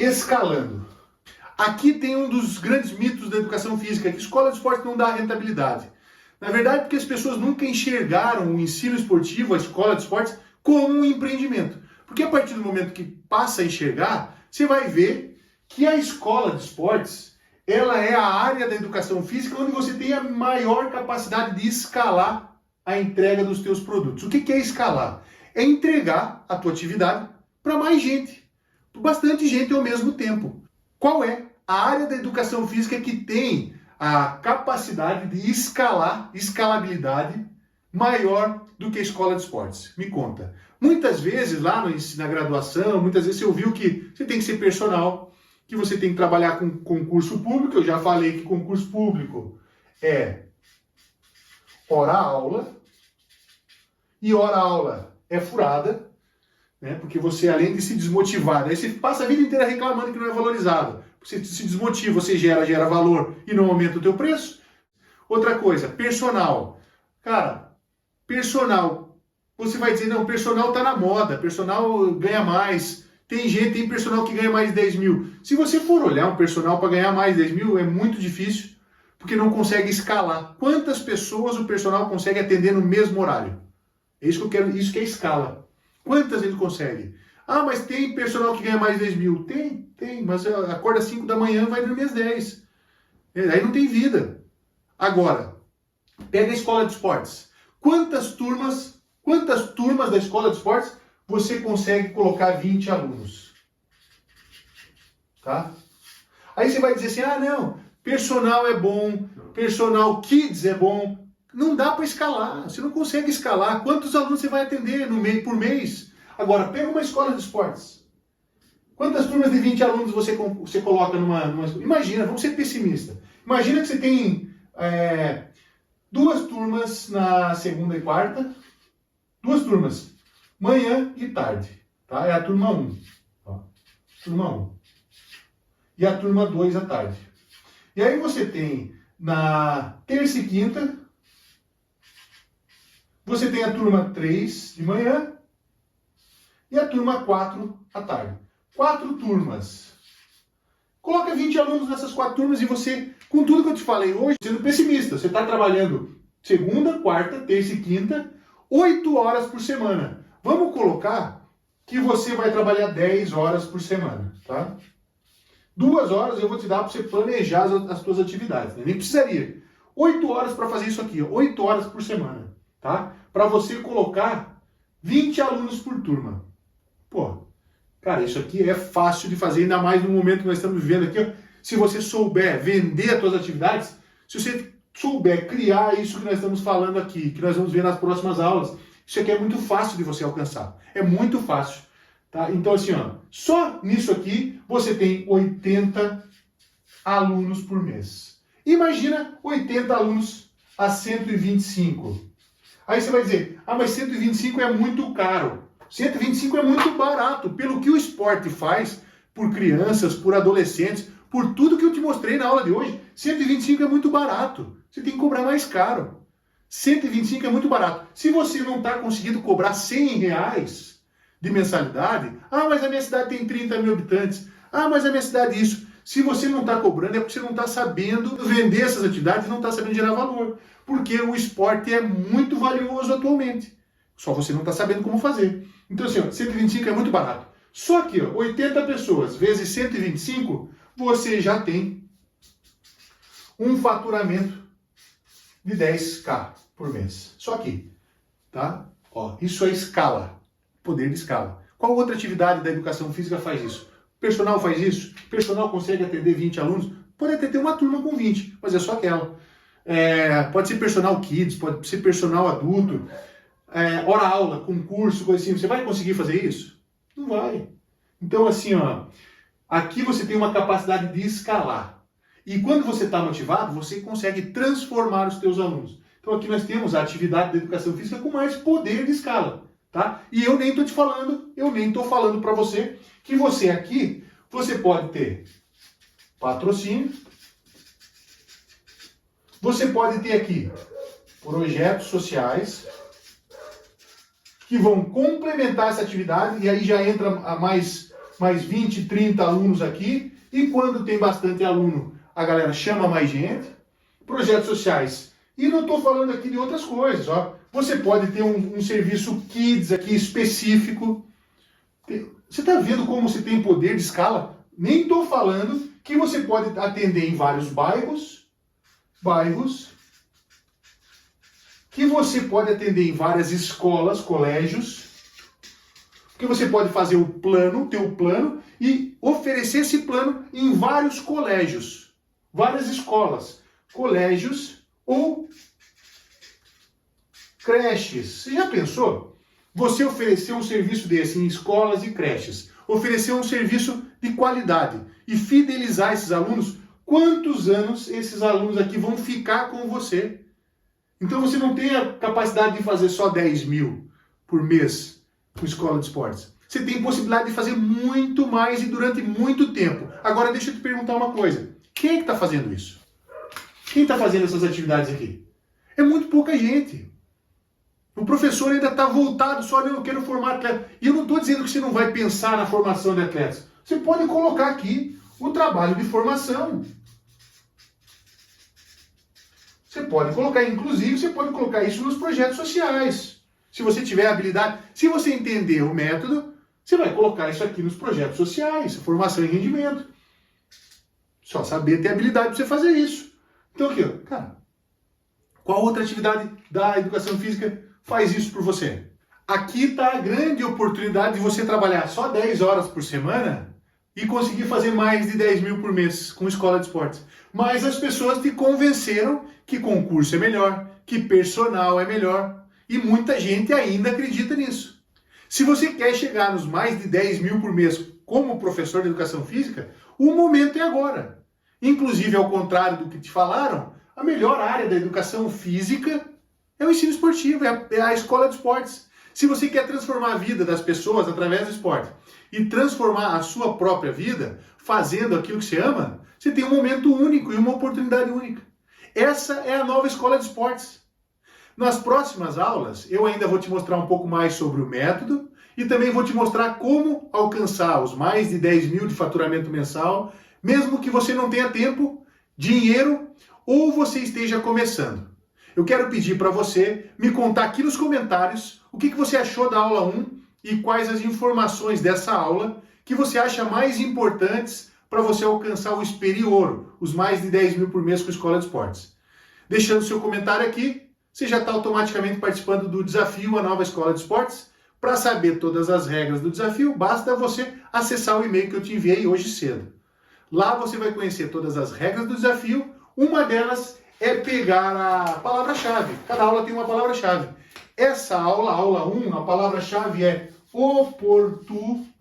escalando. Aqui tem um dos grandes mitos da educação física, que escola de esporte não dá rentabilidade. Na verdade, porque as pessoas nunca enxergaram o ensino esportivo, a escola de esportes, como um empreendimento. Porque a partir do momento que passa a enxergar, você vai ver que a escola de esportes, ela é a área da educação física onde você tem a maior capacidade de escalar a entrega dos teus produtos. O que é escalar? É entregar a tua atividade para mais gente, para bastante gente ao mesmo tempo. Qual é a área da educação física que tem a capacidade de escalabilidade maior do que a escola de esportes? Me conta. Muitas vezes lá na graduação, muitas vezes você ouviu que você tem que ser personal, que você tem que trabalhar com concurso público. Eu já falei que concurso público é hora-aula, e hora-aula é furada, né? Porque você, além de se desmotivar, aí você passa a vida inteira reclamando que não é valorizado. Você se desmotiva, você gera valor e não aumenta o teu preço. Outra coisa, personal. Cara, personal, você vai dizer, não, personal tá na moda, personal ganha mais. Tem personal que ganha mais de 10 mil. Se você for olhar um personal para ganhar mais de 10 mil, é muito difícil, porque não consegue escalar. Quantas pessoas o personal consegue atender no mesmo horário? É isso que eu quero, isso que é escala. Quantas ele consegue? Ah, mas tem personal que ganha mais de 10 mil. Tem, mas acorda às 5 da manhã e vai dormir às 10. Aí não tem vida. Agora, pega a escola de esportes. Quantas turmas da escola de esportes você consegue colocar 20 alunos? Tá? Aí você vai dizer assim, ah não, personal é bom, personal kids é bom. Não dá para escalar, você não consegue escalar. Quantos alunos você vai atender por mês? Agora, pega uma escola de esportes. Quantas turmas de 20 alunos você coloca numa... Imagina, vamos ser pessimistas. Imagina que você tem 2 turmas na segunda e quarta. 2 turmas, manhã e tarde. Tá? É a turma 1. Ó, turma 1. E a turma 2 à tarde. E aí você tem na terça e quinta, você tem a turma 3 de manhã e a turma 4 à tarde. 4 turmas. Coloca 20 alunos nessas 4 turmas e você, com tudo que eu te falei hoje, sendo pessimista, você está trabalhando segunda, quarta, terça e quinta, 8 horas por semana. Vamos colocar que você vai trabalhar 10 horas por semana, tá? 2 horas eu vou te dar para você planejar as suas atividades, né? Nem precisaria. 8 horas para fazer isso aqui, ó, 8 horas por semana, tá? Para você colocar 20 alunos por turma. Pô, cara, isso aqui é fácil de fazer, ainda mais no momento que nós estamos vivendo aqui, ó. Se você souber vender as suas atividades, se você souber criar isso que nós estamos falando aqui, que nós vamos ver nas próximas aulas, isso aqui é muito fácil de você alcançar. É muito fácil. Tá? Então, assim, ó, só nisso aqui você tem 80 alunos por mês. Imagina 80 alunos a 125. Aí você vai dizer, ah, mas 125 é muito caro. 125 é muito barato. Pelo que o esporte faz por crianças, por adolescentes, por tudo que eu te mostrei na aula de hoje, 125 é muito barato. Você tem que cobrar mais caro. 125 é muito barato. Se você não está conseguindo cobrar R$100 de mensalidade, ah, mas a minha cidade tem 30 mil habitantes, ah, mas a minha cidade isso. Se você não está cobrando, é porque você não está sabendo vender essas atividades, não está sabendo gerar valor. Porque o esporte é muito valioso atualmente. Só você não está sabendo como fazer. Então, assim, ó, 125 é muito barato. Só que, ó, 80 pessoas vezes 125, você já tem um faturamento de 10.000 por mês. Só aqui, tá? Ó, isso é escala. Poder de escala. Qual outra atividade da educação física faz isso? Personal faz isso? Personal consegue atender 20 alunos? Pode até ter uma turma com 20, mas é só aquela. Pode ser personal kids, pode ser personal adulto, hora-aula, concurso, coisa assim. Você vai conseguir fazer isso? Não vai. Então, assim, ó, aqui você tem uma capacidade de escalar. E quando você está motivado, você consegue transformar os teus alunos. Então, aqui nós temos a atividade da educação física com mais poder de escala. Tá? E eu nem estou te falando, para você que você aqui, você pode ter patrocínio, você pode ter aqui projetos sociais que vão complementar essa atividade, e aí já entra mais mais 20, 30 alunos aqui, e quando tem bastante aluno, a galera chama mais gente. Projetos sociais. E não estou falando aqui de outras coisas, ó. Você pode ter um serviço Kids aqui específico. Você está vendo como você tem poder de escala? Nem estou falando que você pode atender em vários bairros, que você pode atender em várias escolas, colégios, que você pode fazer o plano, ter o plano e oferecer esse plano em vários colégios, várias escolas, colégios ou creches. Você já pensou? Você oferecer um serviço desse em escolas e creches, oferecer um serviço de qualidade e fidelizar esses alunos, quantos anos esses alunos aqui vão ficar com você? Então você não tem a capacidade de fazer só 10 mil por mês com escola de esportes. Você tem possibilidade de fazer muito mais e durante muito tempo. Agora deixa eu te perguntar uma coisa. Quem é que está fazendo isso? Quem está fazendo essas atividades aqui? É muito pouca gente. O professor ainda está voltado só, eu quero formar atleta. E eu não estou dizendo que você não vai pensar na formação de atletas. Você pode colocar aqui o trabalho de formação. Você pode colocar, inclusive, você pode colocar isso nos projetos sociais. Se você tiver habilidade, se você entender o método, você vai colocar isso aqui nos projetos sociais, formação e rendimento. Só saber ter habilidade para você fazer isso. Então aqui, ó, cara, qual outra atividade da educação física faz isso por você? Aqui está a grande oportunidade de você trabalhar só 10 horas por semana e conseguir fazer mais de 10 mil por mês com escola de esportes. Mas as pessoas te convenceram que concurso é melhor, que personal é melhor. E muita gente ainda acredita nisso. Se você quer chegar nos mais de 10 mil por mês como professor de educação física, o momento é agora. Inclusive, ao contrário do que te falaram, a melhor área da educação física é o ensino esportivo, é a escola de esportes. Se você quer transformar a vida das pessoas através do esporte e transformar a sua própria vida fazendo aquilo que você ama, você tem um momento único e uma oportunidade única. Essa é a nova escola de esportes. Nas próximas aulas, eu ainda vou te mostrar um pouco mais sobre o método e também vou te mostrar como alcançar os mais de 10 mil de faturamento mensal, mesmo que você não tenha tempo, dinheiro ou você esteja começando. Eu quero pedir para você me contar aqui nos comentários o que você achou da aula 1 e quais as informações dessa aula que você acha mais importantes para você alcançar o superior, os mais de 10 mil por mês com a Escola de Esportes. Deixando seu comentário aqui, você já está automaticamente participando do desafio A Nova Escola de Esportes. Para saber todas as regras do desafio, basta você acessar o e-mail que eu te enviei hoje cedo. Lá você vai conhecer todas as regras do desafio. Uma delas é pegar a palavra-chave. Cada aula tem uma palavra-chave. Essa aula, aula 1, a palavra-chave é oportunidade.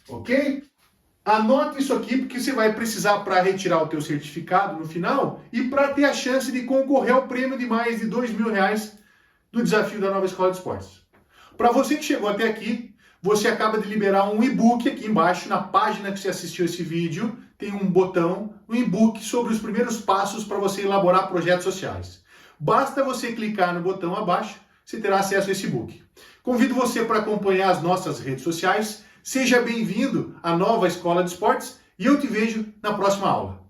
Ok? Anote isso aqui porque você vai precisar para retirar o teu certificado no final e para ter a chance de concorrer ao prêmio de mais de R$2.000 do desafio da Nova Escola de Esportes. Para você que chegou até aqui, você acaba de liberar um e-book aqui embaixo, na página que você assistiu esse vídeo, tem um botão, um e-book sobre os primeiros passos para você elaborar projetos sociais. Basta você clicar no botão abaixo, você terá acesso a esse e-book. Convido você para acompanhar as nossas redes sociais. Seja bem-vindo à Nova Escola de Esportes e eu te vejo na próxima aula.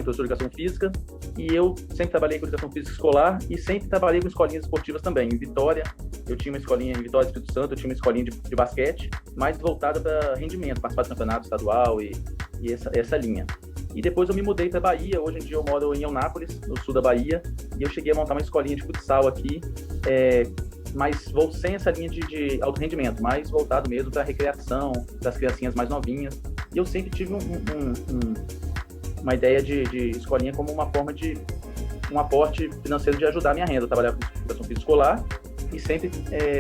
Professor de Educação Física, e eu sempre trabalhei com Educação Física Escolar e sempre trabalhei com escolinhas esportivas também, em Vitória, eu tinha uma escolinha em Vitória do Espírito Santo, eu tinha uma escolinha de basquete, mais voltada para rendimento, participar do campeonato estadual e essa linha. E depois eu me mudei para Bahia, hoje em dia eu moro em Eunápolis, no sul da Bahia, e eu cheguei a montar uma escolinha de futsal aqui, mas sem essa linha de alto rendimento, mais voltado mesmo para a recreação, das criancinhas mais novinhas. E eu sempre tive uma ideia de escolinha como uma forma de um aporte financeiro de ajudar a minha renda. Eu trabalhava com educação física escolar e sempre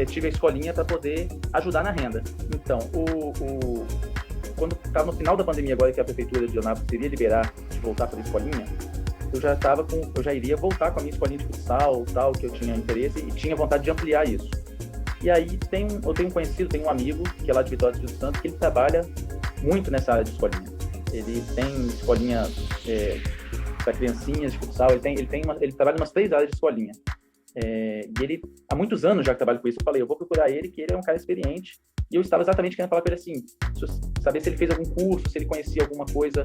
tive a escolinha para poder ajudar na renda. Então, quando estava no final da pandemia, agora que a prefeitura de Eunápolis iria liberar de voltar para a escolinha, eu já iria voltar com a minha escolinha de futsal, tal, que eu tinha interesse e tinha vontade de ampliar isso. E aí eu tenho um conhecido, tenho um amigo que é lá de Vitória do Espírito Santo, que ele trabalha muito nessa área de escolinha. Ele tem escolinha para criancinhas de futsal, ele trabalha em umas 3 áreas de escolinha. E ele, há muitos anos já que trabalha com isso, eu falei, eu vou procurar ele, que ele é um cara experiente. E eu estava exatamente querendo falar com ele assim, saber se ele fez algum curso, se ele conhecia alguma coisa,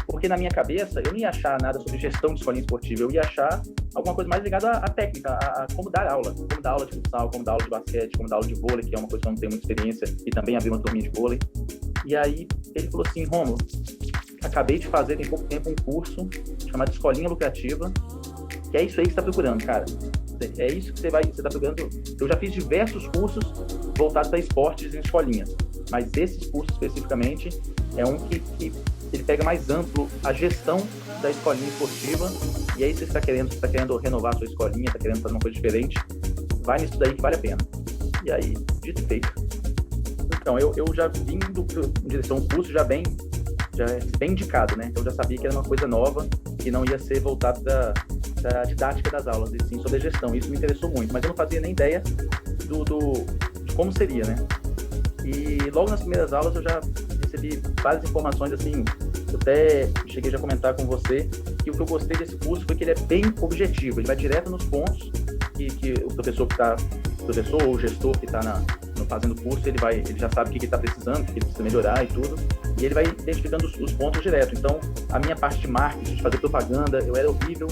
porque na minha cabeça eu não ia achar nada sobre gestão de escolinha esportiva, eu ia achar alguma coisa mais ligada à técnica, a como dar aula de futsal, como dar aula de basquete, como dar aula de vôlei, que é uma coisa que eu não tenho muita experiência, e também abrir uma turminha de vôlei. E aí ele falou assim, Rômulo, acabei de fazer tem pouco tempo um curso chamado Escolinha Lucrativa, que é isso aí que você está procurando, cara. É isso que você está procurando. Eu já fiz diversos cursos voltados para esportes em escolinhas, mas esse curso especificamente é um que ele pega mais amplo a gestão da escolinha esportiva. E aí você está querendo renovar a sua escolinha, está querendo fazer uma coisa diferente, vai nisso daí que vale a pena. E aí, dito e feito. Então, eu já vim em direção a um curso já bem indicado, né? Então, eu já sabia que era uma coisa nova, que não ia ser voltado da didática das aulas, e sim sobre a gestão. Isso me interessou muito, mas eu não fazia nem ideia de como seria, né? E logo nas primeiras aulas eu já recebi várias informações, assim, eu até cheguei já a comentar com você que o que eu gostei desse curso foi que ele é bem objetivo, ele vai direto nos pontos que o professor ou o gestor que está fazendo o curso, ele já sabe o que ele está precisando, o que ele precisa melhorar e tudo, e ele vai identificando os pontos direto. Então, a minha parte de marketing, de fazer propaganda, eu era horrível,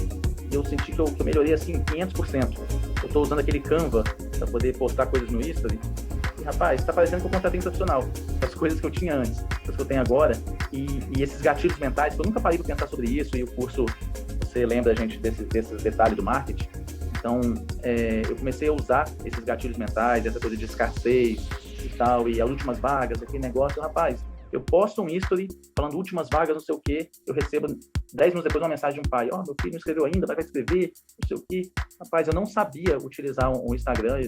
e eu senti que eu melhorei assim 500%. Eu estou usando aquele Canva para poder postar coisas no Instagram. E, rapaz, está parecendo que eu contratei um profissional. As coisas que eu tinha antes, as que eu tenho agora, e esses gatilhos mentais, que eu nunca parei para pensar sobre isso, e o curso, você lembra a gente desses detalhes do marketing. Então, eu comecei a usar esses gatilhos mentais, essa coisa de escassez e tal, e as últimas vagas, aquele negócio, rapaz, eu posto um history falando últimas vagas, não sei o quê, eu recebo 10 minutos depois uma mensagem de um pai, meu filho não escreveu ainda, vai escrever, não sei o quê. Rapaz, eu não sabia utilizar o Instagram,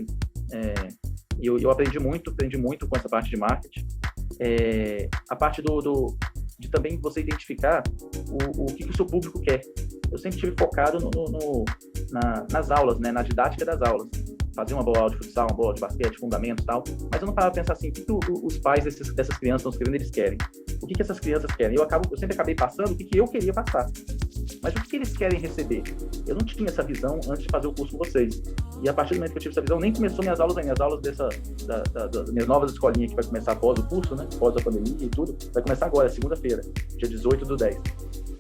e eu aprendi muito com essa parte de marketing. A parte de também você identificar o que o seu público quer. Eu sempre estive focado nas aulas, né, na didática das aulas. Fazer uma boa aula de futsal, uma boa aula de basquete, fundamentos e tal, mas eu não parava a pensar assim, o que os pais dessas crianças estão escrevendo, eles querem? O que essas crianças querem? Eu sempre acabei passando o que eu queria passar. Mas o que eles querem receber? Eu não tinha essa visão antes de fazer o curso com vocês. E a partir do momento que eu tive essa visão, nem começou minhas aulas ainda. As aulas das minhas novas escolinhas que vai começar após o curso, né? Após a pandemia e tudo, vai começar agora, segunda-feira, dia 18/10.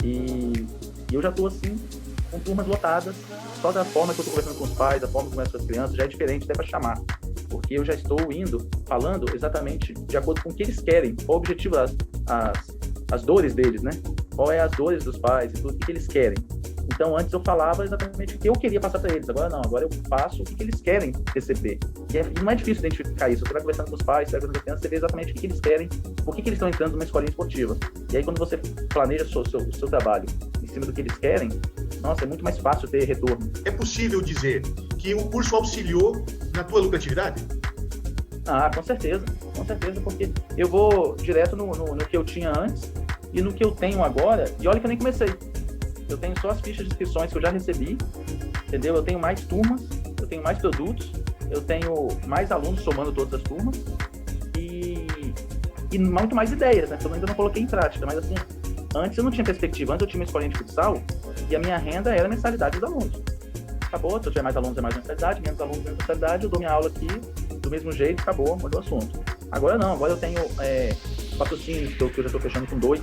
E eu já estou assim, com turmas lotadas, só da forma que eu estou conversando com os pais, da forma que eu converso com as crianças, já é diferente até para chamar. Porque eu já estou falando exatamente de acordo com o que eles querem, qual o objetivo, as dores deles, né? Qual é as dores dos pais e tudo, o que eles querem. Então, antes eu falava exatamente o que eu queria passar para eles. Agora não, agora eu passo o que eles querem receber. E não é difícil identificar isso. Você vai conversando com os pais, você vai conversando com as crianças, você vê exatamente o que eles querem, por que eles estão entrando numa escolinha esportiva. E aí, quando você planeja o seu trabalho em cima do que eles querem, nossa, é muito mais fácil ter retorno. É possível dizer que o curso auxiliou na tua lucratividade? Com certeza, porque eu vou direto no que eu tinha antes e no que eu tenho agora, e olha que eu nem comecei. Eu tenho só as fichas de inscrições que eu já recebi, entendeu? Eu tenho mais turmas, eu tenho mais produtos, eu tenho mais alunos somando todas as turmas e muito mais ideias, né? Eu ainda não coloquei em prática, mas assim, antes eu não tinha perspectiva. Antes eu tinha uma escolinha de futsal e a minha renda era a mensalidade dos alunos. Acabou, se eu tiver mais alunos é mais mensalidade, menos alunos menos mensalidade, eu dou minha aula aqui do mesmo jeito, acabou, mudou o assunto. Agora não, agora eu tenho patrocínios que eu já estou fechando com 2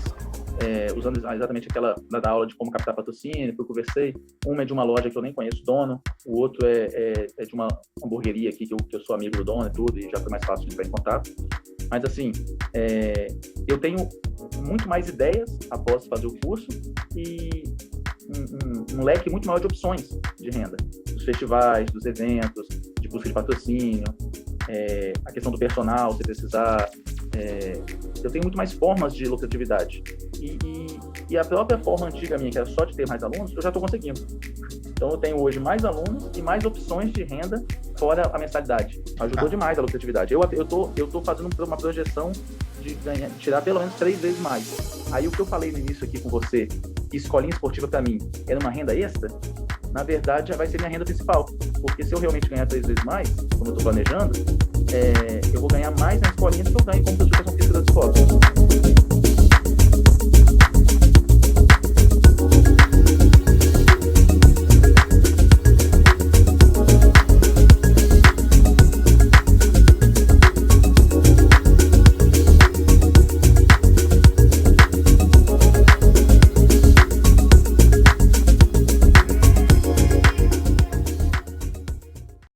usando exatamente aquela da aula de como captar patrocínio, que eu conversei. Uma é de uma loja que eu nem conheço o dono, o outro é de uma hamburgueria aqui, que eu sou amigo do dono e tudo, e já foi mais fácil de entrar em contato. Mas, assim, eu tenho muito mais ideias após fazer o curso e um leque muito maior de opções de renda, dos festivais, dos eventos, de busca de patrocínio, a questão do personal, se precisar. Eu tenho muito mais formas de lucratividade. E a própria forma antiga minha, que era só de ter mais alunos, eu já estou conseguindo. Então, eu tenho hoje mais alunos e mais opções de renda fora a mensalidade. Ajudou demais a lucratividade. Eu tô fazendo uma projeção de tirar pelo menos 3 vezes mais. Aí, o que eu falei no início aqui com você, que escolinha esportiva para mim era uma renda extra, na verdade, já vai ser minha renda principal. Porque se eu realmente ganhar 3 vezes mais, como eu estou planejando, eu vou ganhar mais na escolinha do que eu ganho como professor de educação física das escolas.